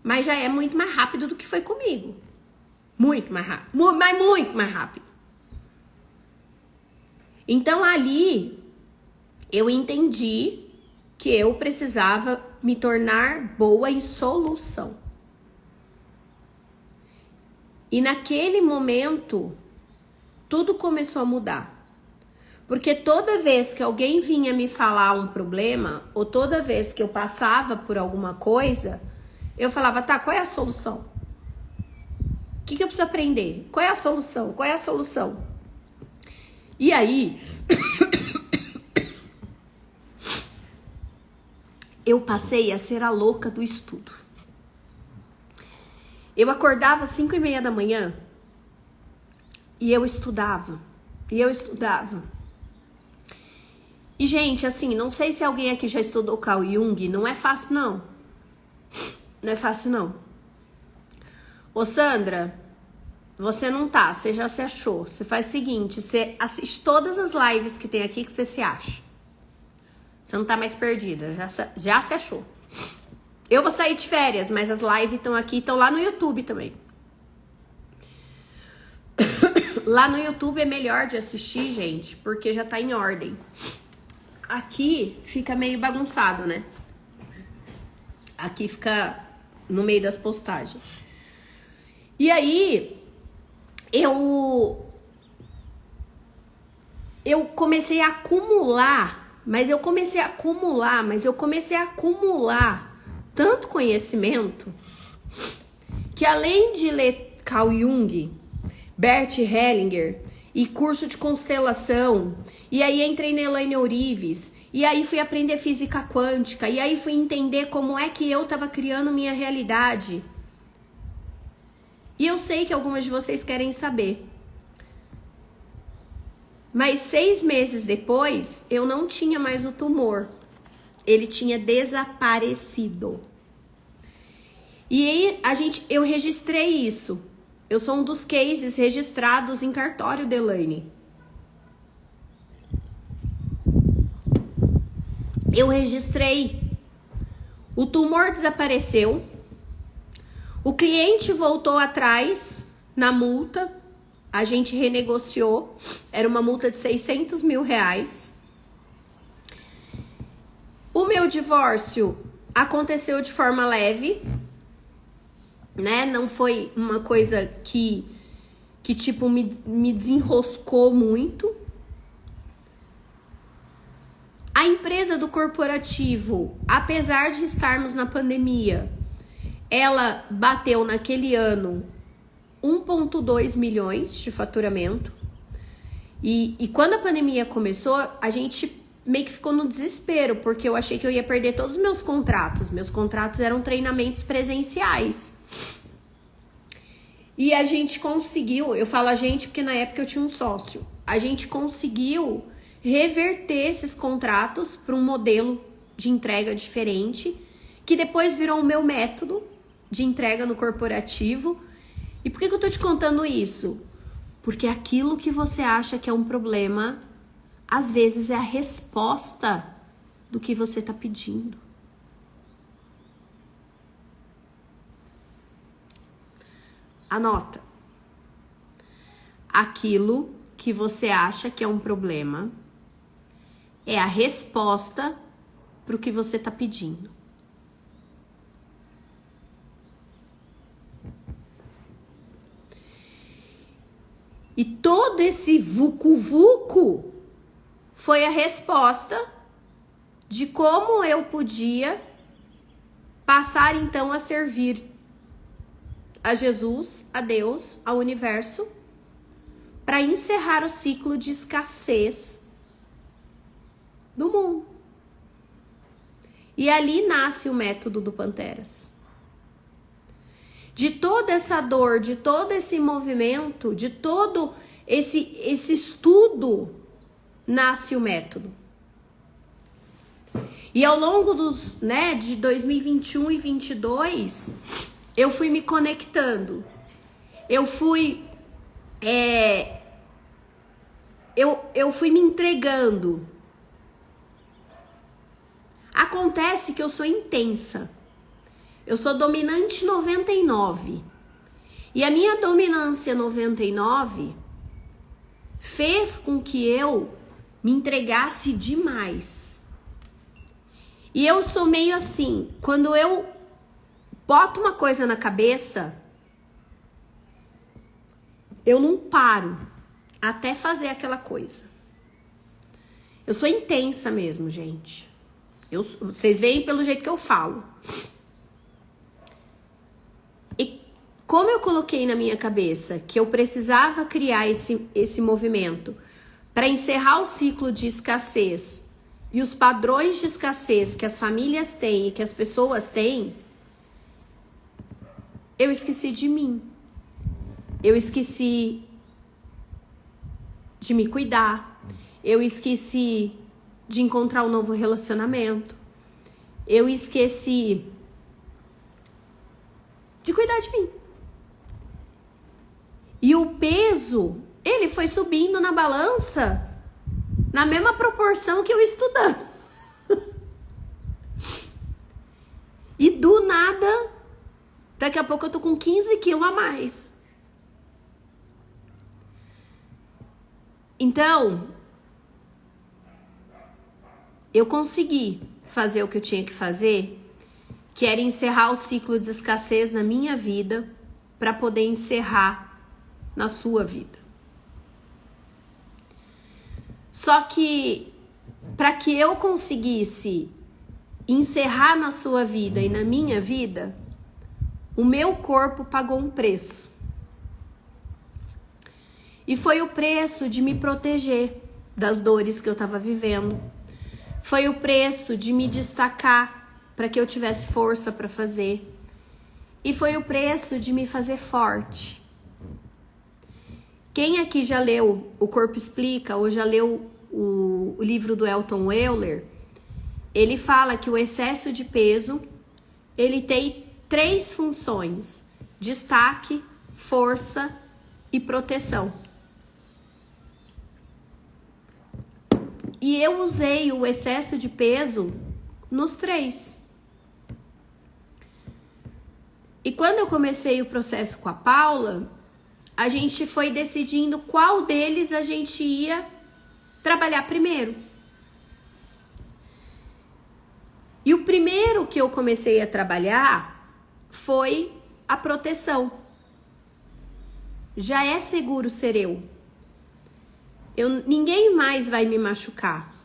Mas já é muito mais rápido do que foi comigo. Muito mais rápido. Mas muito mais rápido. Então ali, eu entendi que eu precisava me tornar boa em solução. E naquele momento, tudo começou a mudar. Porque toda vez que alguém vinha me falar um problema, ou toda vez que eu passava por alguma coisa, eu falava, tá, qual é a solução? O que eu preciso aprender? Qual é a solução? Qual é a solução? E aí, eu passei a ser a louca do estudo. Eu acordava às 5:30 da manhã e eu estudava. E, gente, assim, não sei se alguém aqui já estudou Carl Jung, não é fácil, não. Não é fácil, não. Ô, Sandra, você não tá, você já se achou. Você faz o seguinte, você assiste todas as lives que tem aqui que você se acha. Você não tá mais perdida, já se achou. Eu vou sair de férias, mas as lives estão aqui, estão lá no YouTube também. Lá no YouTube é melhor de assistir, gente, porque já tá em ordem. Aqui fica meio bagunçado, né? Aqui fica no meio das postagens. E aí, eu comecei a acumular, mas eu comecei a acumular tanto conhecimento que, além de ler Carl Jung, Bert Hellinger e curso de constelação, e aí entrei na Elaine Orives, e aí fui aprender física quântica, e aí fui entender como é que eu tava criando minha realidade. E eu sei que algumas de vocês querem saber. Mas 6 meses depois, eu não tinha mais o tumor. Ele tinha desaparecido. E aí eu registrei isso. Eu sou um dos cases registrados em cartório da Elaine. Eu registrei. O tumor desapareceu. O cliente voltou atrás na multa. A gente renegociou. Era uma multa de 600 mil reais. O meu divórcio aconteceu de forma leve, né? Não foi uma coisa que tipo, me desenroscou muito. A empresa do corporativo, apesar de estarmos na pandemia, ela bateu naquele ano 1,2 milhões de faturamento. E quando a pandemia começou, a gente meio que ficou no desespero, porque eu achei que eu ia perder todos os meus contratos. Meus contratos eram treinamentos presenciais. E a gente conseguiu, eu falo a gente porque na época eu tinha um sócio, a gente conseguiu reverter esses contratos para um modelo de entrega diferente, que depois virou o meu método de entrega no corporativo. E por que eu tô te contando isso? Porque aquilo que você acha que é um problema, às vezes é a resposta do que você tá pedindo. Anota. Aquilo que você acha que é um problema é a resposta para o que você está pedindo. E todo esse vucu-vucu foi a resposta de como eu podia passar então a servir a Jesus, a Deus, ao universo, para encerrar o ciclo de escassez do mundo. E ali nasce o método do Panteras. De toda essa dor, de todo esse movimento, de todo esse estudo, nasce o método. E ao longo de 2021 e 2022, eu fui me conectando. Eu fui me entregando. Acontece que eu sou intensa. Eu sou dominante 99. E a minha dominância 99 fez com que eu me entregasse demais. E eu sou meio assim, quando eu boto uma coisa na cabeça, eu não paro até fazer aquela coisa. Eu sou intensa mesmo, gente. Vocês veem pelo jeito que eu falo. E como eu coloquei na minha cabeça que eu precisava criar esse movimento para encerrar o ciclo de escassez e os padrões de escassez que as famílias têm e que as pessoas têm, eu esqueci de mim. Eu esqueci de me cuidar. Eu esqueci de encontrar um novo relacionamento. Eu esqueci de cuidar de mim. E o peso, ele foi subindo na balança na mesma proporção que eu estudando. E do nada, daqui a pouco eu tô com 15 quilos a mais. Então, eu consegui fazer o que eu tinha que fazer, que era encerrar o ciclo de escassez na minha vida, para poder encerrar na sua vida. Só que, para que eu conseguisse encerrar na sua vida e na minha vida, o meu corpo pagou um preço. E foi o preço de me proteger das dores que eu estava vivendo. Foi o preço de me destacar para que eu tivesse força para fazer. E foi o preço de me fazer forte. Quem aqui já leu O Corpo Explica ou já leu o livro do Elton Euler, ele fala que o excesso de peso, ele tem 3 funções: destaque, força e proteção. E eu usei o excesso de peso nos 3. E quando eu comecei o processo com a Paula, a gente foi decidindo qual deles a gente ia trabalhar primeiro. E o primeiro que eu comecei a trabalhar foi a proteção. Já é seguro ser eu. Ninguém mais vai me machucar.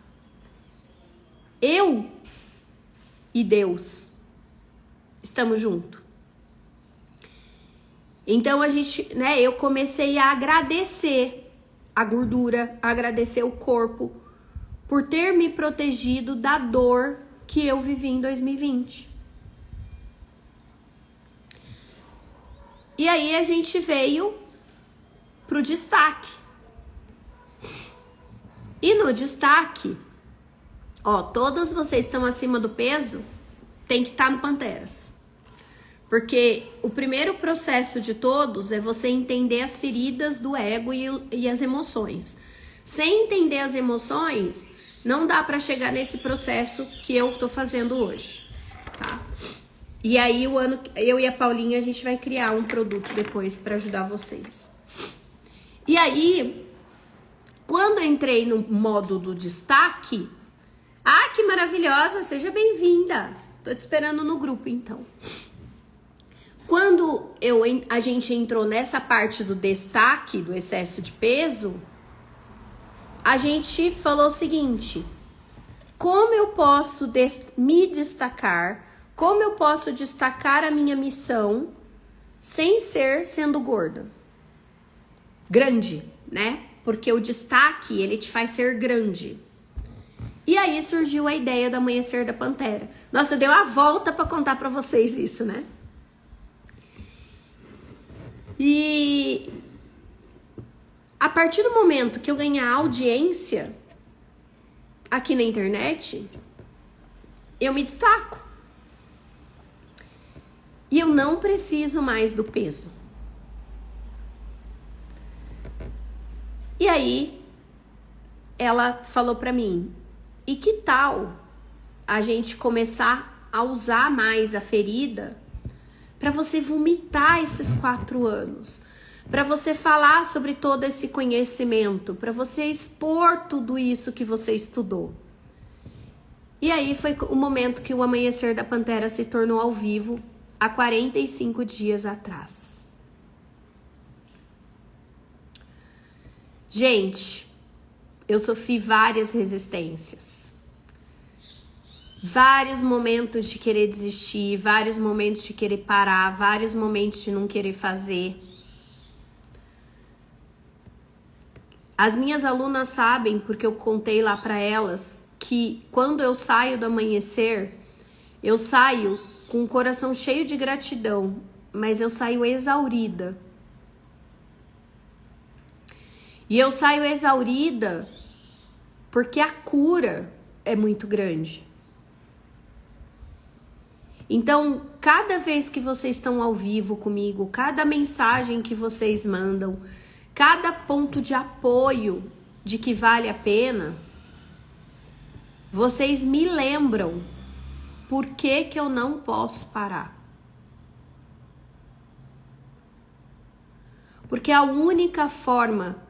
Eu e Deus estamos juntos. Então eu comecei a agradecer a gordura, a agradecer o corpo por ter me protegido da dor que eu vivi em 2020. E aí a gente veio pro destaque. E no destaque, todos vocês estão acima do peso, tem que estar no Panteras. Porque o primeiro processo de todos é você entender as feridas do ego e as emoções. Sem entender as emoções, não dá para chegar nesse processo que eu tô fazendo hoje, tá? E aí eu e a Paulinha, a gente vai criar um produto depois para ajudar vocês. E aí Quando eu entrei no modo do destaque, ah, que maravilhosa, seja bem-vinda. Tô te esperando no grupo, então. Quando a gente entrou nessa parte do destaque, do excesso de peso, a gente falou o seguinte: como eu posso me destacar, como eu posso destacar a minha missão sem ser sendo gorda? Grande, né? Porque o destaque, ele te faz ser grande. E aí surgiu a ideia do Amanhecer da Pantera. Nossa, eu dei uma volta para contar para vocês isso, né? E a partir do momento que eu ganhar audiência aqui na internet, eu me destaco. E eu não preciso mais do peso. E aí, ela falou pra mim, e que tal a gente começar a usar mais a ferida para você vomitar esses 4 anos, para você falar sobre todo esse conhecimento, para você expor tudo isso que você estudou. E aí foi o momento que o Amanhecer da Pantera se tornou ao vivo, há 45 dias atrás. Gente, eu sofri várias resistências. Vários momentos de querer desistir, vários momentos de querer parar, vários momentos de não querer fazer. As minhas alunas sabem, porque eu contei lá para elas, que quando eu saio do Amanhecer, eu saio com o coração cheio de gratidão, mas eu saio exaurida. E eu saio exaurida porque a cura é muito grande. Então, cada vez que vocês estão ao vivo comigo, cada mensagem que vocês mandam, cada ponto de apoio de que vale a pena, vocês me lembram por que eu não posso parar. Porque a única forma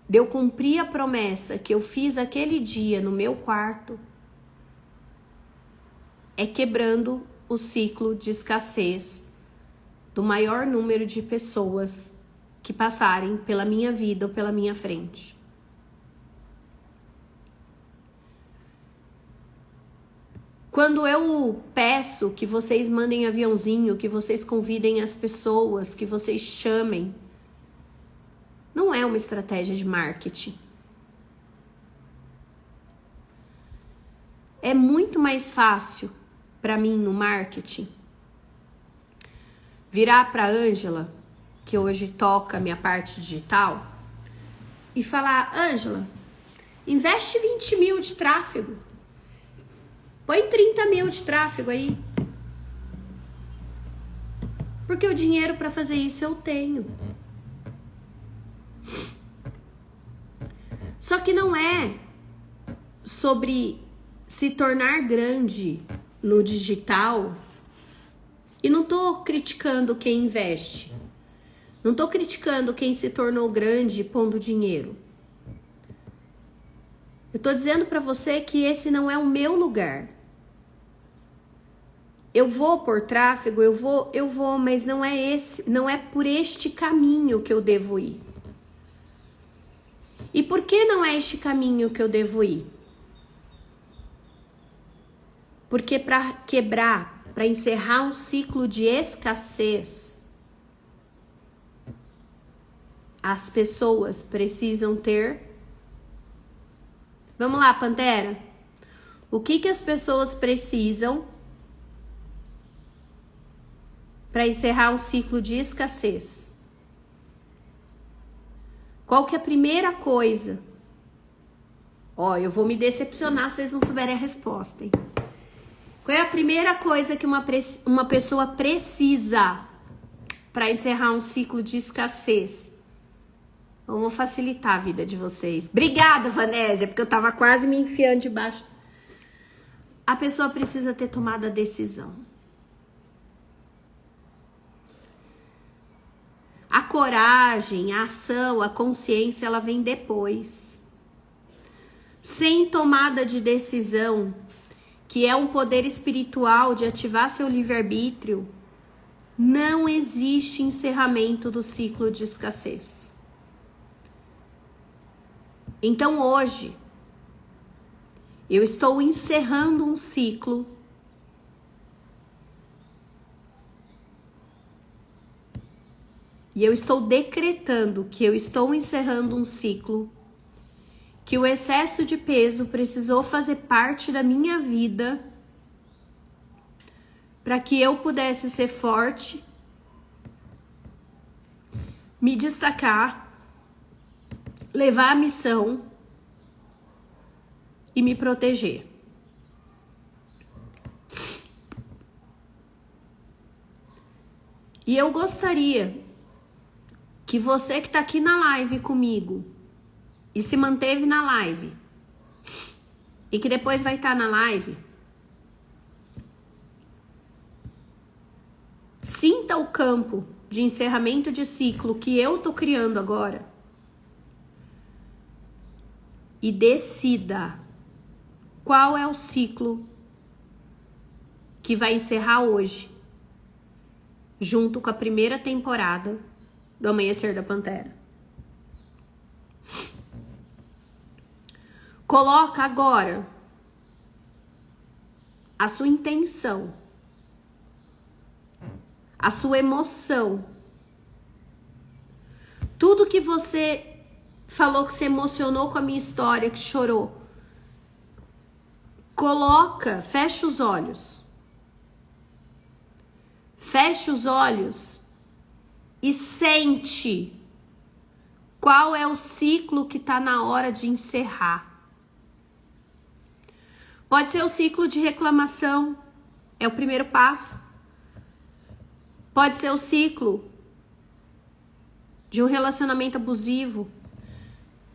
de eu cumprir a promessa que eu fiz aquele dia no meu quarto é quebrando o ciclo de escassez do maior número de pessoas que passarem pela minha vida ou pela minha frente. Quando eu peço que vocês mandem aviãozinho, que vocês convidem as pessoas, que vocês chamem, não é uma estratégia de marketing. É muito mais fácil para mim no marketing virar para a Ângela, que hoje toca a minha parte digital, e falar: Ângela, investe 20 mil de tráfego. Põe 30 mil de tráfego aí. Porque o dinheiro para fazer isso eu tenho. Só que não é sobre se tornar grande no digital. E não tô criticando quem investe. Não tô criticando quem se tornou grande pondo dinheiro. Eu tô dizendo para você que esse não é o meu lugar. Eu vou por tráfego, eu vou, mas não é por este caminho que eu devo ir. E por que não é este caminho que eu devo ir? Porque para quebrar, para encerrar um ciclo de escassez, as pessoas precisam ter... Vamos lá, Pantera. O que as pessoas precisam para encerrar um ciclo de escassez? Qual que é a primeira coisa? Ó, eu vou me decepcionar se vocês não souberem a resposta, hein? Qual é a primeira coisa que uma pessoa precisa para encerrar um ciclo de escassez? Eu vou facilitar a vida de vocês. Obrigada, Vanésia, porque eu tava quase me enfiando debaixo. A pessoa precisa ter tomado a decisão. A coragem, a ação, a consciência, ela vem depois. Sem tomada de decisão, que é um poder espiritual de ativar seu livre-arbítrio, não existe encerramento do ciclo de escassez. Então hoje, eu estou encerrando um ciclo e eu estou decretando que eu estou encerrando um ciclo, que o excesso de peso precisou fazer parte da minha vida para que eu pudesse ser forte, me destacar, levar a missão e me proteger. E eu gostaria que você que está aqui na live comigo e se manteve na live e que depois vai estar na live, sinta o campo de encerramento de ciclo que eu tô criando agora e decida qual é o ciclo que vai encerrar hoje, junto com a primeira temporada do Amanhecer da Pantera. Coloca agora a sua intenção, a sua emoção, tudo que você falou que se emocionou com a minha história, que chorou. Coloca, fecha os olhos. Fecha os olhos e sente qual é o ciclo que está na hora de encerrar. Pode ser o ciclo de reclamação, é o primeiro passo. Pode ser o ciclo de um relacionamento abusivo.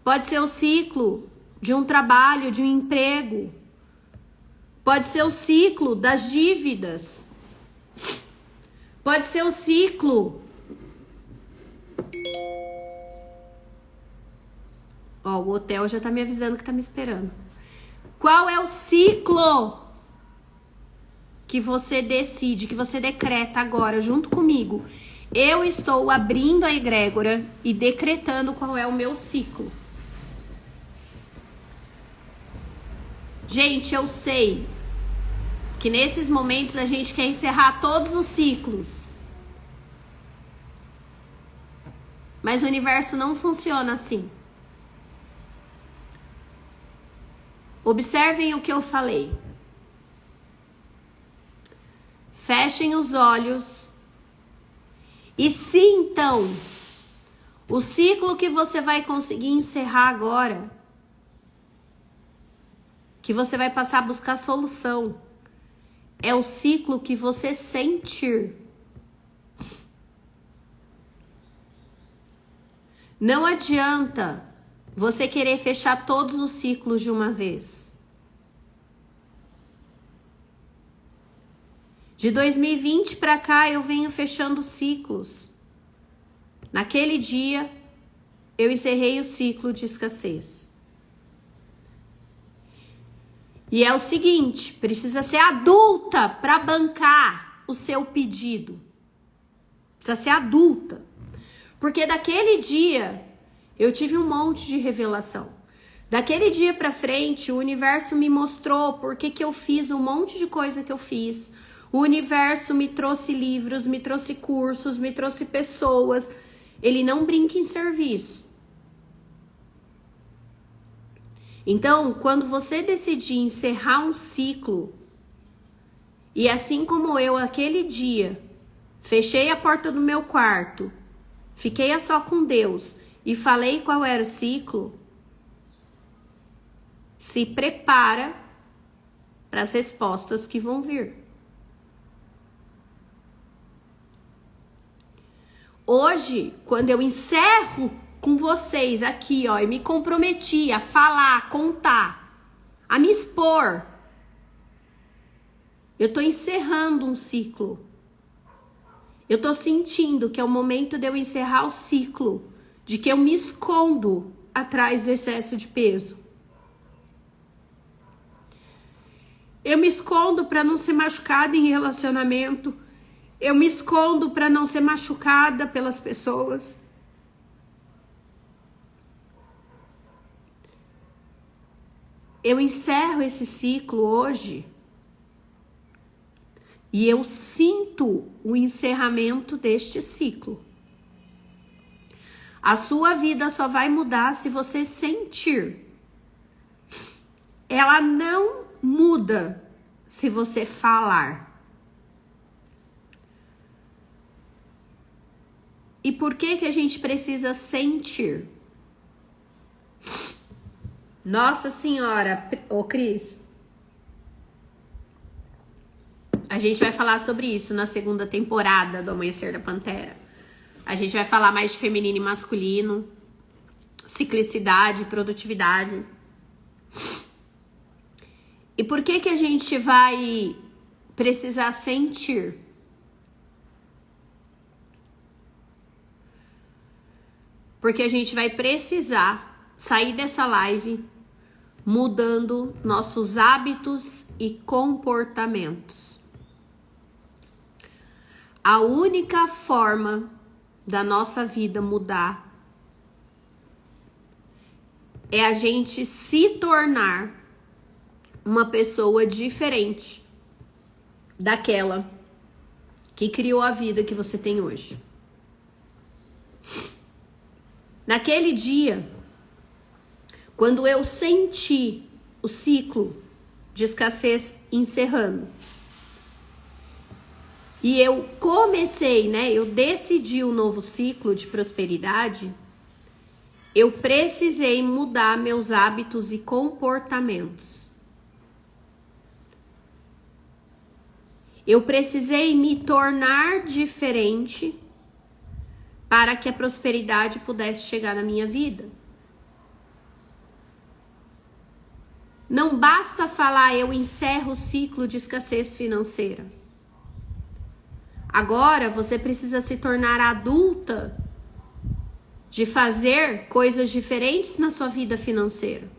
Pode ser o ciclo de um trabalho, de um emprego. Pode ser o ciclo das dívidas. Pode ser o ciclo. Ó, o hotel já tá me avisando que tá me esperando. Qual é o ciclo que você decide, que você decreta agora junto comigo? Eu estou abrindo a egrégora e decretando qual é o meu ciclo. Gente, eu sei que nesses momentos a gente quer encerrar todos os ciclos. Mas o universo não funciona assim. Observem o que eu falei. Fechem os olhos e sintam o ciclo que você vai conseguir encerrar agora. Que você vai passar a buscar solução. É o ciclo que você sentir. Não adianta você querer fechar todos os ciclos de uma vez. De 2020 para cá eu venho fechando ciclos. Naquele dia eu encerrei o ciclo de escassez. E é o seguinte, precisa ser adulta para bancar o seu pedido. Precisa ser adulta. Porque daquele dia eu tive um monte de revelação. Daquele dia pra frente, o universo me mostrou por que eu fiz um monte de coisa que eu fiz. O universo me trouxe livros, me trouxe cursos, me trouxe pessoas. Ele não brinca em serviço. Então, quando você decidir encerrar um ciclo, e assim como eu, aquele dia, fechei a porta do meu quarto, fiquei a só com Deus e falei qual era o ciclo, se prepara para as respostas que vão vir. Hoje, quando eu encerro com vocês aqui, ó, eu me comprometi a falar, a contar, a me expor. Eu tô encerrando um ciclo. Eu tô sentindo que é o momento de eu encerrar o ciclo, de que eu me escondo atrás do excesso de peso. Eu me escondo para não ser machucada em relacionamento. Eu me escondo para não ser machucada pelas pessoas. Eu encerro esse ciclo hoje e eu sinto o encerramento deste ciclo. A sua vida só vai mudar se você sentir. Ela não muda se você falar. E por que a gente precisa sentir? Nossa Senhora, ô Cris, a gente vai falar sobre isso na segunda temporada do Amanhecer da Pantera. A gente vai falar mais de feminino e masculino, ciclicidade, produtividade. E por que a gente vai precisar sentir? Porque a gente vai precisar sair dessa live mudando nossos hábitos e comportamentos. A única forma da nossa vida mudar é a gente se tornar uma pessoa diferente daquela que criou a vida que você tem hoje. Naquele dia, quando eu senti o ciclo de escassez encerrando, e eu comecei, eu decidi um novo ciclo de prosperidade, eu precisei mudar meus hábitos e comportamentos. Eu precisei me tornar diferente para que a prosperidade pudesse chegar na minha vida. Não basta falar, eu encerro o ciclo de escassez financeira. Agora você precisa se tornar adulta de fazer coisas diferentes na sua vida financeira.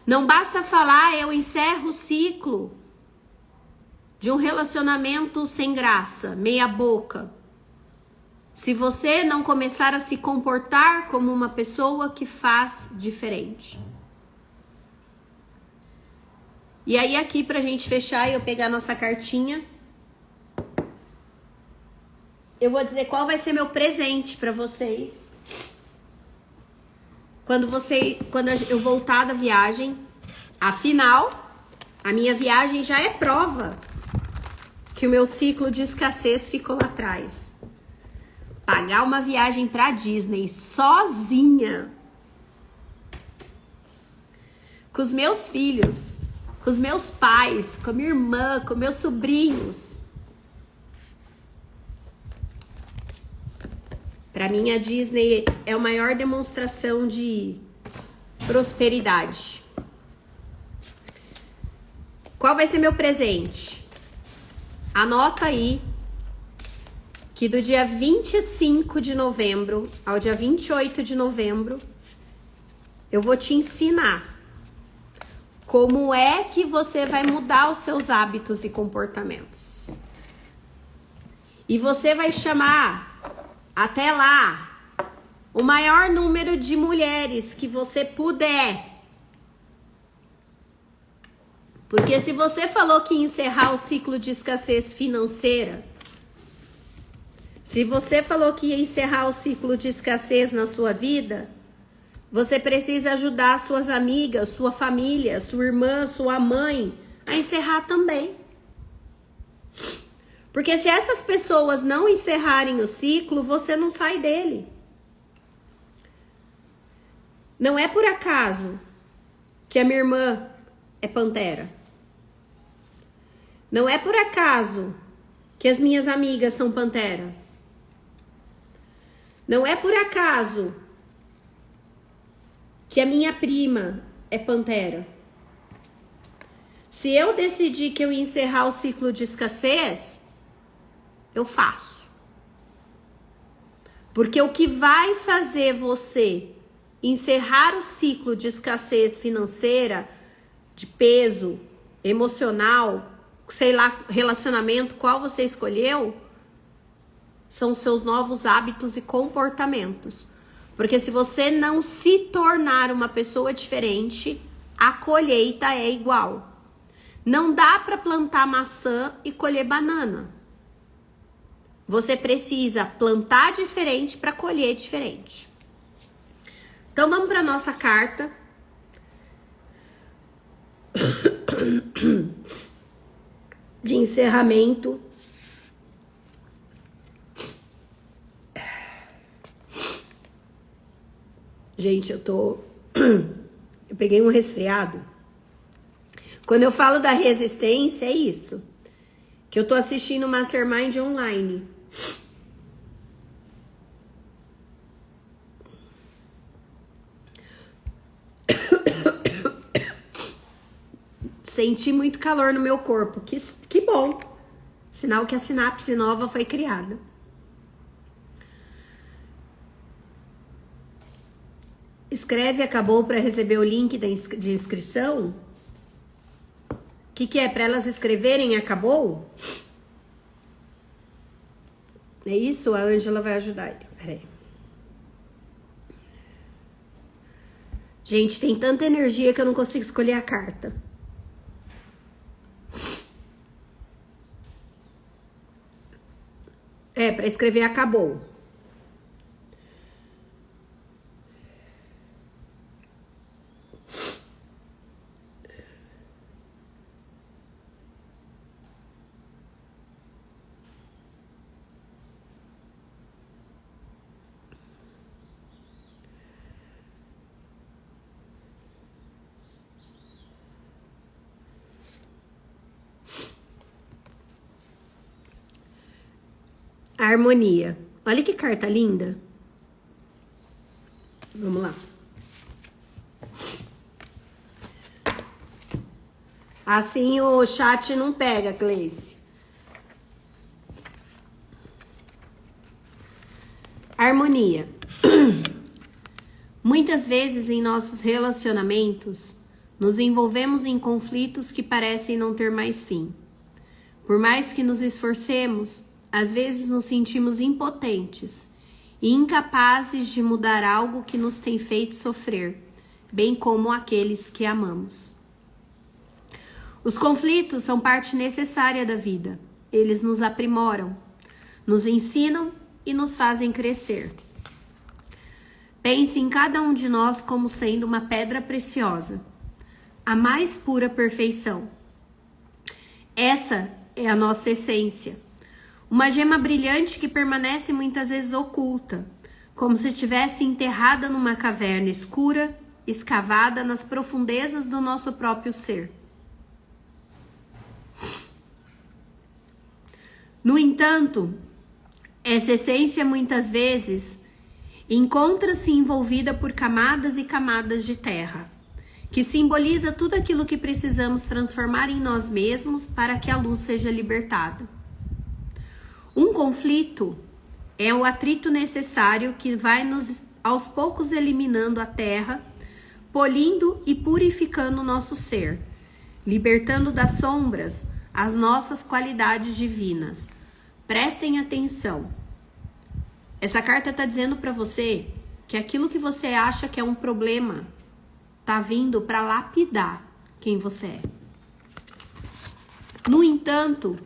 Não basta falar, eu encerro o ciclo de um relacionamento sem graça, meia boca. Se você não começar a se comportar como uma pessoa que faz diferente. E aí aqui pra gente fechar e eu pegar nossa cartinha, eu vou dizer qual vai ser meu presente pra vocês. Quando eu voltar da viagem, afinal, a minha viagem já é prova que o meu ciclo de escassez ficou lá atrás. Pagar uma viagem pra Disney sozinha, com os meus filhos, com os meus pais, com a minha irmã, com meus sobrinhos. Pra mim, a Disney é a maior demonstração de prosperidade. Qual vai ser meu presente? Anota aí que do dia 25 de novembro ao dia 28 de novembro, eu vou te ensinar como é que você vai mudar os seus hábitos e comportamentos. E você vai chamar, até lá, o maior número de mulheres que você puder. Porque se você falou que ia encerrar o ciclo de escassez financeira, se você falou que ia encerrar o ciclo de escassez na sua vida, você precisa ajudar suas amigas, sua família, sua irmã, sua mãe a encerrar também. Porque se essas pessoas não encerrarem o ciclo, você não sai dele. Não é por acaso que a minha irmã é pantera. Não é por acaso que as minhas amigas são pantera. Não é por acaso que a minha prima é pantera. Se eu decidir que eu ia encerrar o ciclo de escassez, eu faço. Porque o que vai fazer você encerrar o ciclo de escassez financeira, de peso, emocional, sei lá, relacionamento, qual você escolheu, são seus novos hábitos e comportamentos. Porque se você não se tornar uma pessoa diferente, a colheita é igual. Não dá para plantar maçã e colher banana. Você precisa plantar diferente para colher diferente. Então vamos para nossa carta. De encerramento. Gente, eu peguei um resfriado. Quando eu falo da resistência, é isso. Que eu tô assistindo o Mastermind online. Senti muito calor no meu corpo. Que bom. Sinal que a sinapse nova foi criada. Escreve acabou para receber o link de inscrição. O que é? Para elas escreverem acabou? É isso? A Ângela vai ajudar. Peraí. Gente, tem tanta energia que eu não consigo escolher a carta. É, para escrever acabou. Harmonia. Olha que carta linda. Vamos lá. Assim o chat não pega, Gleice. Harmonia. Muitas vezes em nossos relacionamentos, nos envolvemos em conflitos que parecem não ter mais fim. Por mais que nos esforcemos, às vezes nos sentimos impotentes e incapazes de mudar algo que nos tem feito sofrer, bem como aqueles que amamos. Os conflitos são parte necessária da vida. Eles nos aprimoram, nos ensinam e nos fazem crescer. Pense em cada um de nós como sendo uma pedra preciosa, a mais pura perfeição. Essa é a nossa essência. Uma gema brilhante que permanece muitas vezes oculta, como se estivesse enterrada numa caverna escura, escavada nas profundezas do nosso próprio ser. No entanto, essa essência muitas vezes encontra-se envolvida por camadas e camadas de terra, que simboliza tudo aquilo que precisamos transformar em nós mesmos para que a luz seja libertada. Um conflito é o atrito necessário que vai nos aos poucos eliminando a terra, polindo e purificando o nosso ser, libertando das sombras as nossas qualidades divinas. Prestem atenção. Essa carta está dizendo para você que aquilo que você acha que é um problema está vindo para lapidar quem você é. No entanto,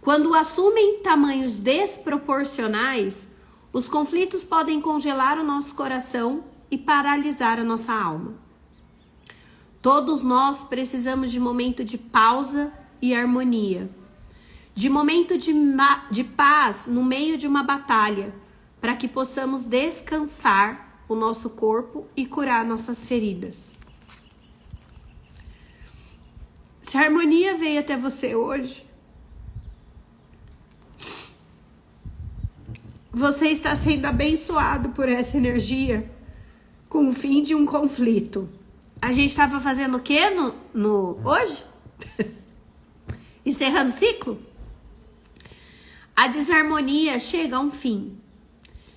quando assumem tamanhos desproporcionais, os conflitos podem congelar o nosso coração e paralisar a nossa alma. Todos nós precisamos de momento de pausa e harmonia, de momento de paz no meio de uma batalha, para que possamos descansar o nosso corpo e curar nossas feridas. Se a harmonia veio até você hoje, você está sendo abençoado por essa energia com o fim de um conflito. A gente estava fazendo o quê hoje? Encerrando o ciclo? a desarmonia chega a um fim.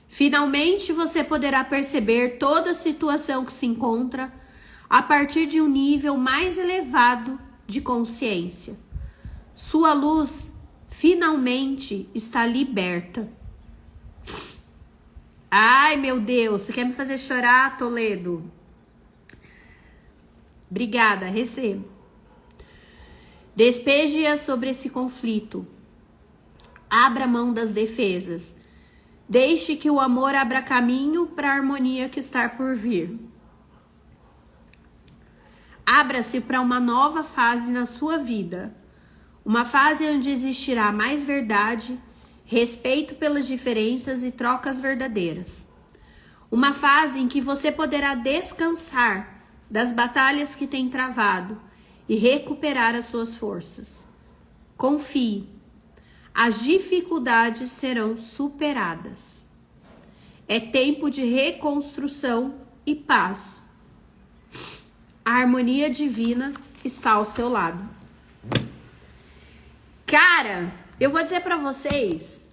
Finalmente você poderá perceber toda a situação que se encontra a partir de um nível mais elevado de consciência. Sua luz finalmente está liberta. Ai, meu Deus, você quer me fazer chorar, Toledo? Obrigada, recebo. Despeje-a sobre esse conflito. Abra mão das defesas. Deixe que o amor abra caminho para a harmonia que está por vir. Abra-se para uma nova fase na sua vida. Uma fase onde existirá mais verdade, respeito pelas diferenças e trocas verdadeiras. Uma fase em que você poderá descansar das batalhas que tem travado e recuperar as suas forças. Confie. As dificuldades serão superadas. É tempo de reconstrução e paz. A harmonia divina está ao seu lado. Cara, eu vou dizer pra vocês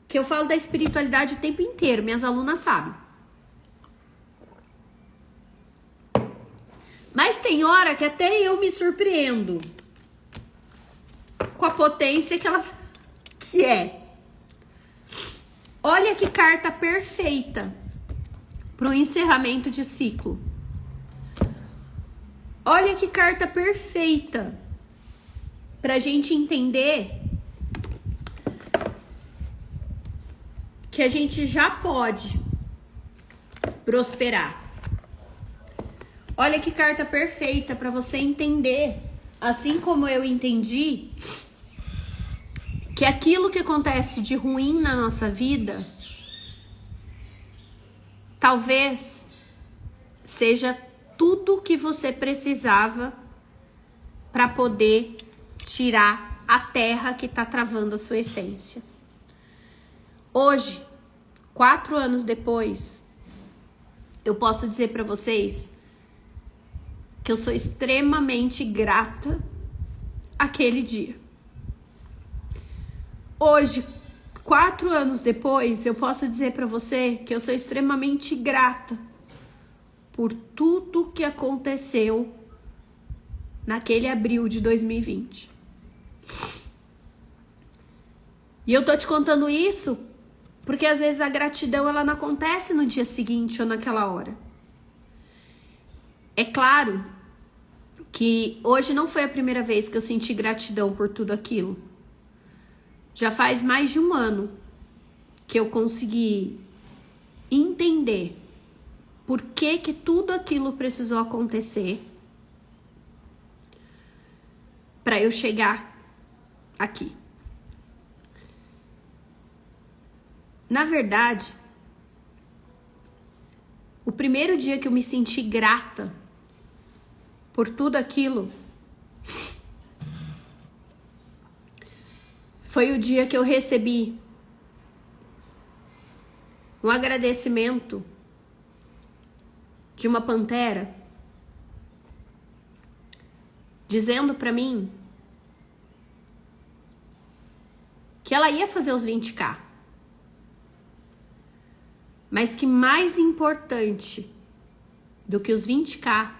que eu falo da espiritualidade o tempo inteiro, minhas alunas sabem. Mas tem hora que até eu me surpreendo com a potência que é. Olha que carta perfeita para o encerramento de ciclo. Olha que carta perfeita para a gente entender que a gente já pode prosperar. Olha que carta perfeita para você entender, assim como eu entendi, que aquilo que acontece de ruim na nossa vida talvez seja tudo que você precisava para poder tirar a terra que está travando a sua essência. Hoje, 4 anos depois, eu posso dizer para vocês que eu sou extremamente grata àquele dia. Hoje, 4 anos depois, eu posso dizer para você que eu sou extremamente grata por tudo que aconteceu naquele abril de 2020. E eu tô te contando isso porque às vezes a gratidão ela não acontece no dia seguinte ou naquela hora. É claro que hoje não foi a primeira vez que eu senti gratidão por tudo aquilo. Já faz mais de 1 ano que eu consegui entender por que tudo aquilo precisou acontecer para eu chegar aqui. Na verdade, o primeiro dia que eu me senti grata por tudo aquilo foi o dia que eu recebi um agradecimento de uma pantera dizendo pra mim que ela ia fazer os 20k, mas que mais importante do que os 20k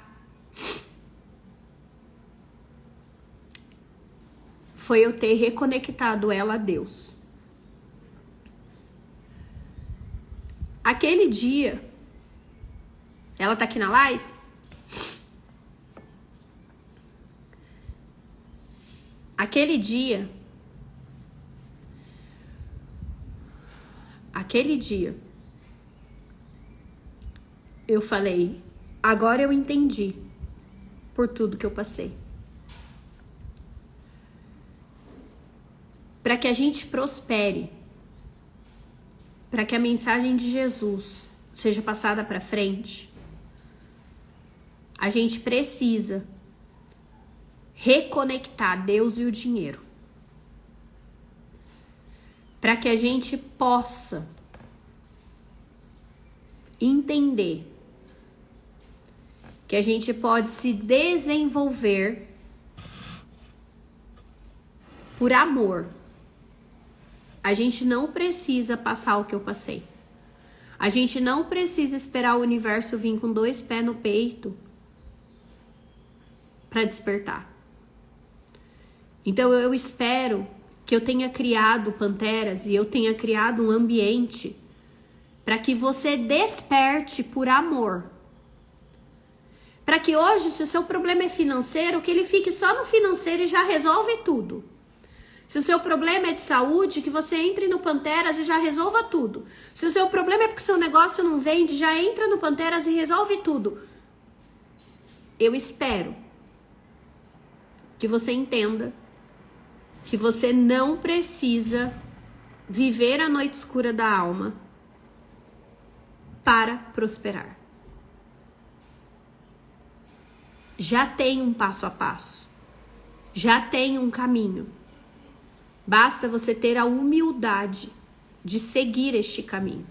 foi eu ter reconectado ela a Deus. Aquele dia, ela tá aqui na live? Aquele dia, eu falei, agora eu entendi por tudo que eu passei. Para que a gente prospere, para que a mensagem de Jesus seja passada para frente, a gente precisa reconectar Deus e o dinheiro. Para que a gente possa entender que a gente pode se desenvolver por amor A gente não precisa passar o que eu passei. A gente não precisa esperar o universo vir com 2 pés no peito para despertar. Então eu espero que eu tenha criado Panteras e eu tenha criado um ambiente para que você desperte por amor. Para que hoje, se o seu problema é financeiro, que ele fique só no financeiro e já resolve tudo. Se o seu problema é de saúde, que você entre no Panteras e já resolva tudo. Se o seu problema é porque o seu negócio não vende, já entra no Panteras e resolve tudo. Eu espero que você entenda que você não precisa viver a noite escura da alma para prosperar. Já tem um passo a passo. Já tem um caminho. Basta você ter a humildade de seguir este caminho.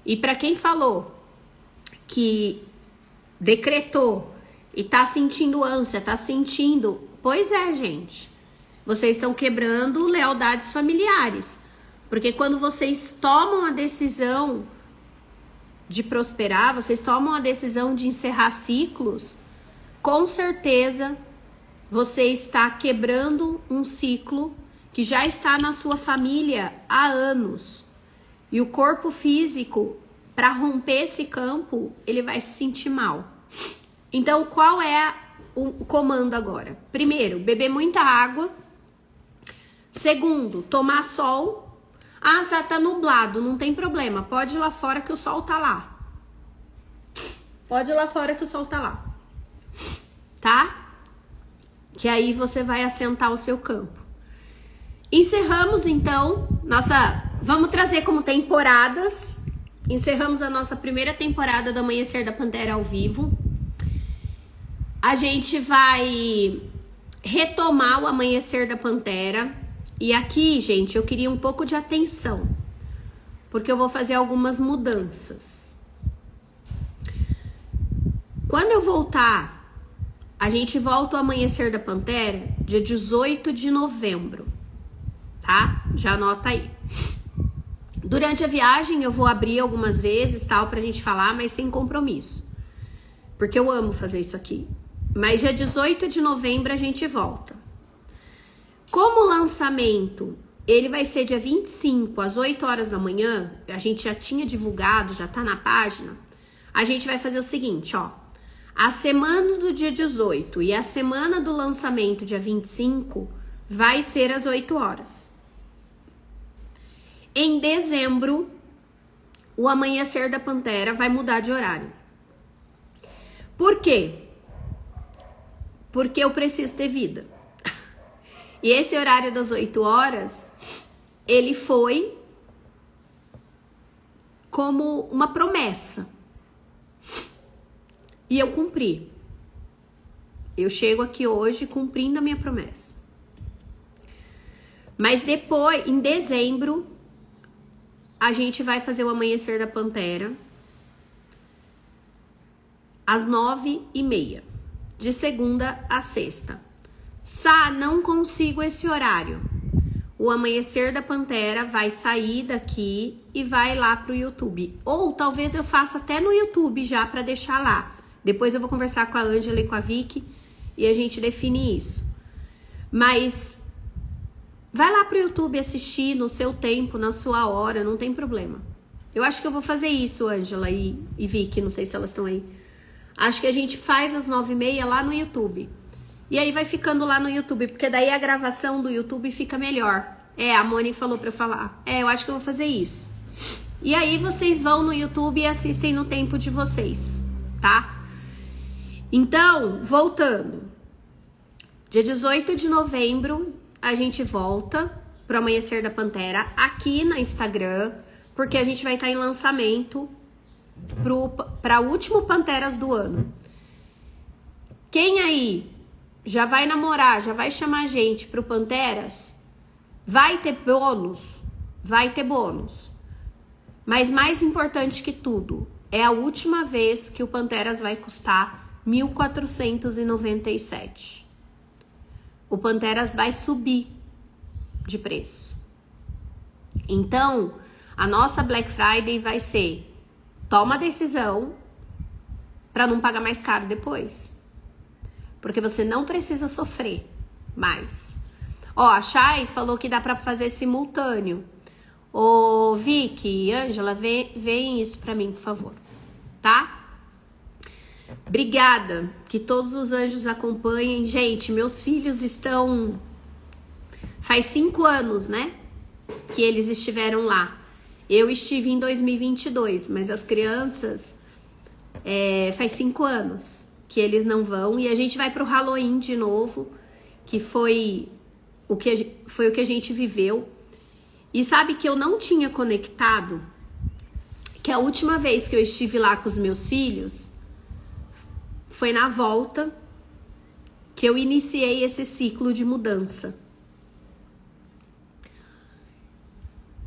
E para quem falou que decretou e tá sentindo ânsia, tá sentindo... Pois é, gente. Vocês estão quebrando lealdades familiares. Porque quando vocês tomam a decisão de prosperar, vocês tomam a decisão de encerrar ciclos, com certeza você está quebrando um ciclo que já está na sua família há anos. E o corpo físico, para romper esse campo, ele vai se sentir mal. Então, qual é o comando agora? Primeiro, beber muita água. Segundo, tomar sol. Ah, tá nublado, não tem problema. Pode ir lá fora que o sol tá lá. Pode ir lá fora que o sol tá lá. Tá? Que aí você vai assentar o seu campo. Encerramos então vamos trazer como temporadas. Encerramos a nossa primeira temporada do Amanhecer da Pantera ao vivo. A gente vai retomar o Amanhecer da Pantera. E aqui, gente, eu queria um pouco de atenção, porque eu vou fazer algumas mudanças. Quando eu voltar, a gente volta ao Amanhecer da Pantera dia 18 de novembro, tá? Já anota aí. Durante a viagem eu vou abrir algumas vezes, tal, pra gente falar, mas sem compromisso. Porque eu amo fazer isso aqui. Mas dia 18 de novembro a gente volta. Como o lançamento, ele vai ser dia 25, às 8 horas da manhã, a gente já tinha divulgado, já tá na página, a gente vai fazer o seguinte, ó. A semana do dia 18 e a semana do lançamento, dia 25, vai ser às 8 horas. Em dezembro, o Amanhecer da Pantera vai mudar de horário. Por quê? Porque eu preciso ter vida. E esse horário das 8 horas, ele foi como uma promessa. E eu cumpri. Eu chego aqui hoje cumprindo a minha promessa. Mas depois, em dezembro, a gente vai fazer o Amanhecer da Pantera às 9h30, de segunda a sexta. Sá, não consigo esse horário. O Amanhecer da Pantera vai sair daqui e vai lá pro YouTube. Ou talvez eu faça até no YouTube já para deixar lá. Depois eu vou conversar com a Ângela e com a Vicky e a gente define isso. Mas vai lá pro YouTube assistir no seu tempo, na sua hora, não tem problema. Eu acho que eu vou fazer isso, Ângela e Vicky, não sei se elas estão aí. Acho que a gente faz às 9h30 lá no YouTube. E aí vai ficando lá no YouTube, porque daí a gravação do YouTube fica melhor. A Moni falou pra eu falar. Eu acho que eu vou fazer isso. E aí vocês vão no YouTube e assistem no tempo de vocês, tá? Então, voltando. Dia 18 de novembro, a gente volta pro Amanhecer da Pantera aqui no Instagram, porque a gente vai estar em lançamento para o último Panteras do ano. Quem aí já vai namorar, já vai chamar gente pro Panteras, vai ter bônus, vai ter bônus. Mas mais importante que tudo, é a última vez que o Panteras vai custar 1.497. O Panteras vai subir de preço. Então, a nossa Black Friday vai ser: toma a decisão para não pagar mais caro depois. Porque você não precisa sofrer mais. Ó, a Chay falou que dá para fazer simultâneo. Ô, Vicky, Ângela, vem isso para mim, por favor. Tá? Obrigada. Que todos os anjos acompanhem. Gente, meus filhos estão... Faz 5 anos, né? Que eles estiveram lá. Eu estive em 2022, mas as crianças... faz 5 anos que eles não vão. E a gente vai pro Halloween de novo, que foi o que a gente viveu. E sabe que eu não tinha conectado que a última vez que eu estive lá com os meus filhos foi na volta que eu iniciei esse ciclo de mudança.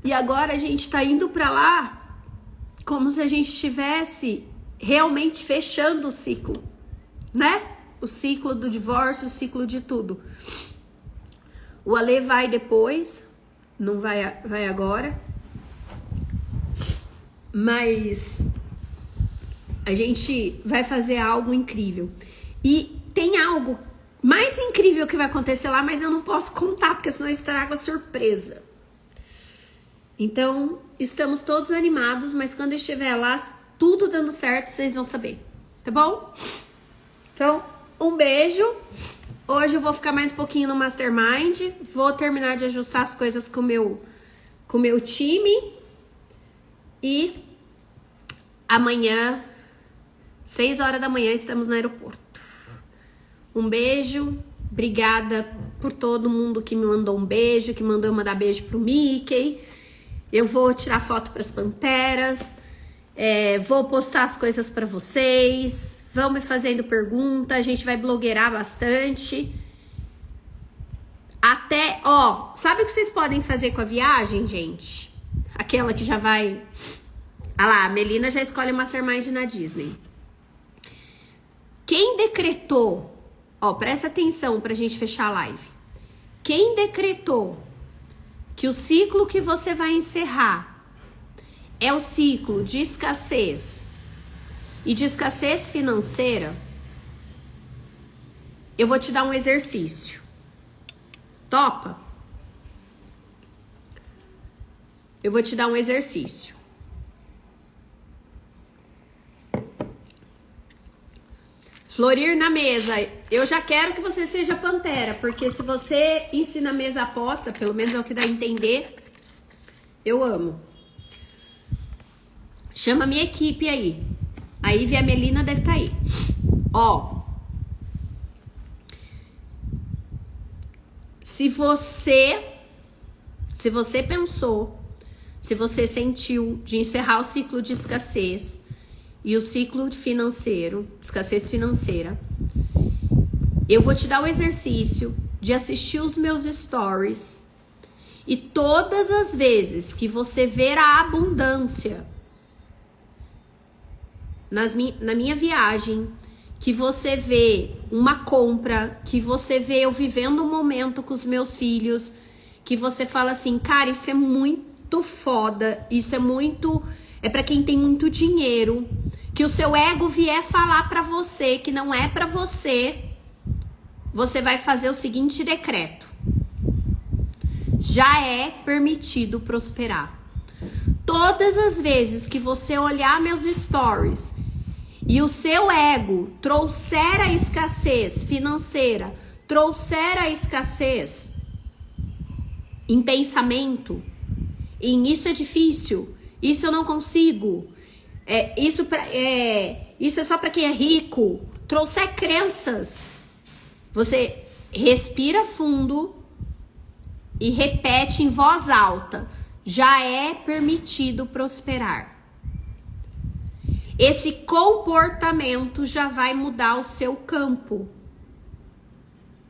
E agora a gente tá indo pra lá como se a gente estivesse realmente fechando o ciclo, né? O ciclo do divórcio, o ciclo de tudo. O Ale vai depois, não vai agora. Mas a gente vai fazer algo incrível. E tem algo mais incrível que vai acontecer lá, mas eu não posso contar, porque senão eu estrago a surpresa. Então, estamos todos animados, mas quando estiver lá, tudo dando certo, vocês vão saber. Tá bom? Então, um beijo. Hoje eu vou ficar mais um pouquinho no Mastermind. Vou terminar de ajustar as coisas com o meu time. E amanhã, 6 horas da manhã, estamos no aeroporto. Um beijo. Obrigada por todo mundo que me mandou um beijo, que mandou eu mandar beijo pro Mickey. Eu vou tirar foto para as panteras. Vou postar as coisas para vocês. Vão me fazendo pergunta. A gente vai blogueirar bastante. Até, ó, sabe o que vocês podem fazer com a viagem, gente? Aquela que já vai... Ah lá, a Melina já escolhe o Mastermind na Disney. Quem decretou... Ó, presta atenção pra gente fechar a live. Quem decretou que o ciclo que você vai encerrar é o ciclo de escassez e de escassez financeira, eu vou te dar um exercício. Topa? Eu vou te dar um exercício. Florir na mesa. Eu já quero que você seja pantera, porque se você ensina a mesa aposta, pelo menos é o que dá a entender, eu amo. Chama a minha equipe aí. A Ivy e a Melina devem estar aí. Ó. Se você pensou, se você sentiu de encerrar o ciclo de escassez e o ciclo financeiro, escassez financeira, eu vou te dar o exercício de assistir os meus stories e todas as vezes que você ver a abundância na minha viagem, que você vê uma compra, que você vê eu vivendo um momento com os meus filhos, que você fala assim, cara, isso é muito foda, isso é muito... É pra quem tem muito dinheiro, que o seu ego vier falar pra você que não é pra você, você vai fazer o seguinte decreto. Já é permitido prosperar. Todas as vezes que você olhar meus stories e o seu ego trouxer a escassez financeira, trouxer a escassez em pensamento, em isso é difícil, isso eu não consigo, isso é só para quem é rico, trouxer crenças, você respira fundo e repete em voz alta, já é permitido prosperar. Esse comportamento já vai mudar o seu campo.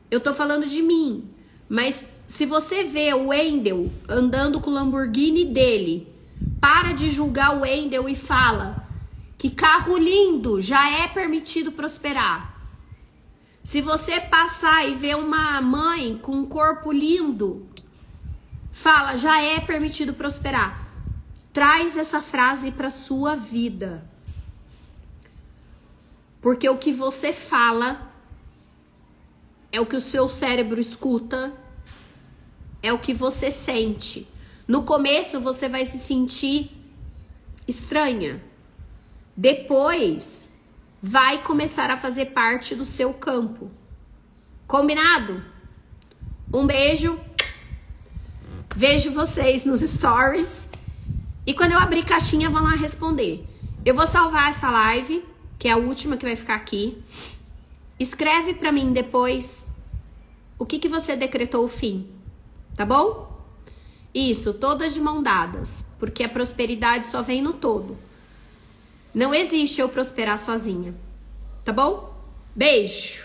Eu tô falando de mim, mas se você vê o Wendel andando com o Lamborghini dele, para de julgar o Wendel e fala que carro lindo, já é permitido prosperar. Se você passar e ver uma mãe com um corpo lindo, Fala, já é permitido prosperar. Traz essa frase para sua vida. Porque o que você fala é o que o seu cérebro escuta, é o que você sente. No começo você vai se sentir estranha. Depois vai começar a fazer parte do seu campo. Combinado? Um beijo. Vejo vocês nos stories. E quando eu abrir caixinha, vão lá responder. Eu vou salvar essa live, que é a última que vai ficar aqui. Escreve pra mim depois o que você decretou o fim. Tá bom? Isso, todas de mão dadas. Porque a prosperidade só vem no todo. Não existe eu prosperar sozinha. Tá bom? Beijo!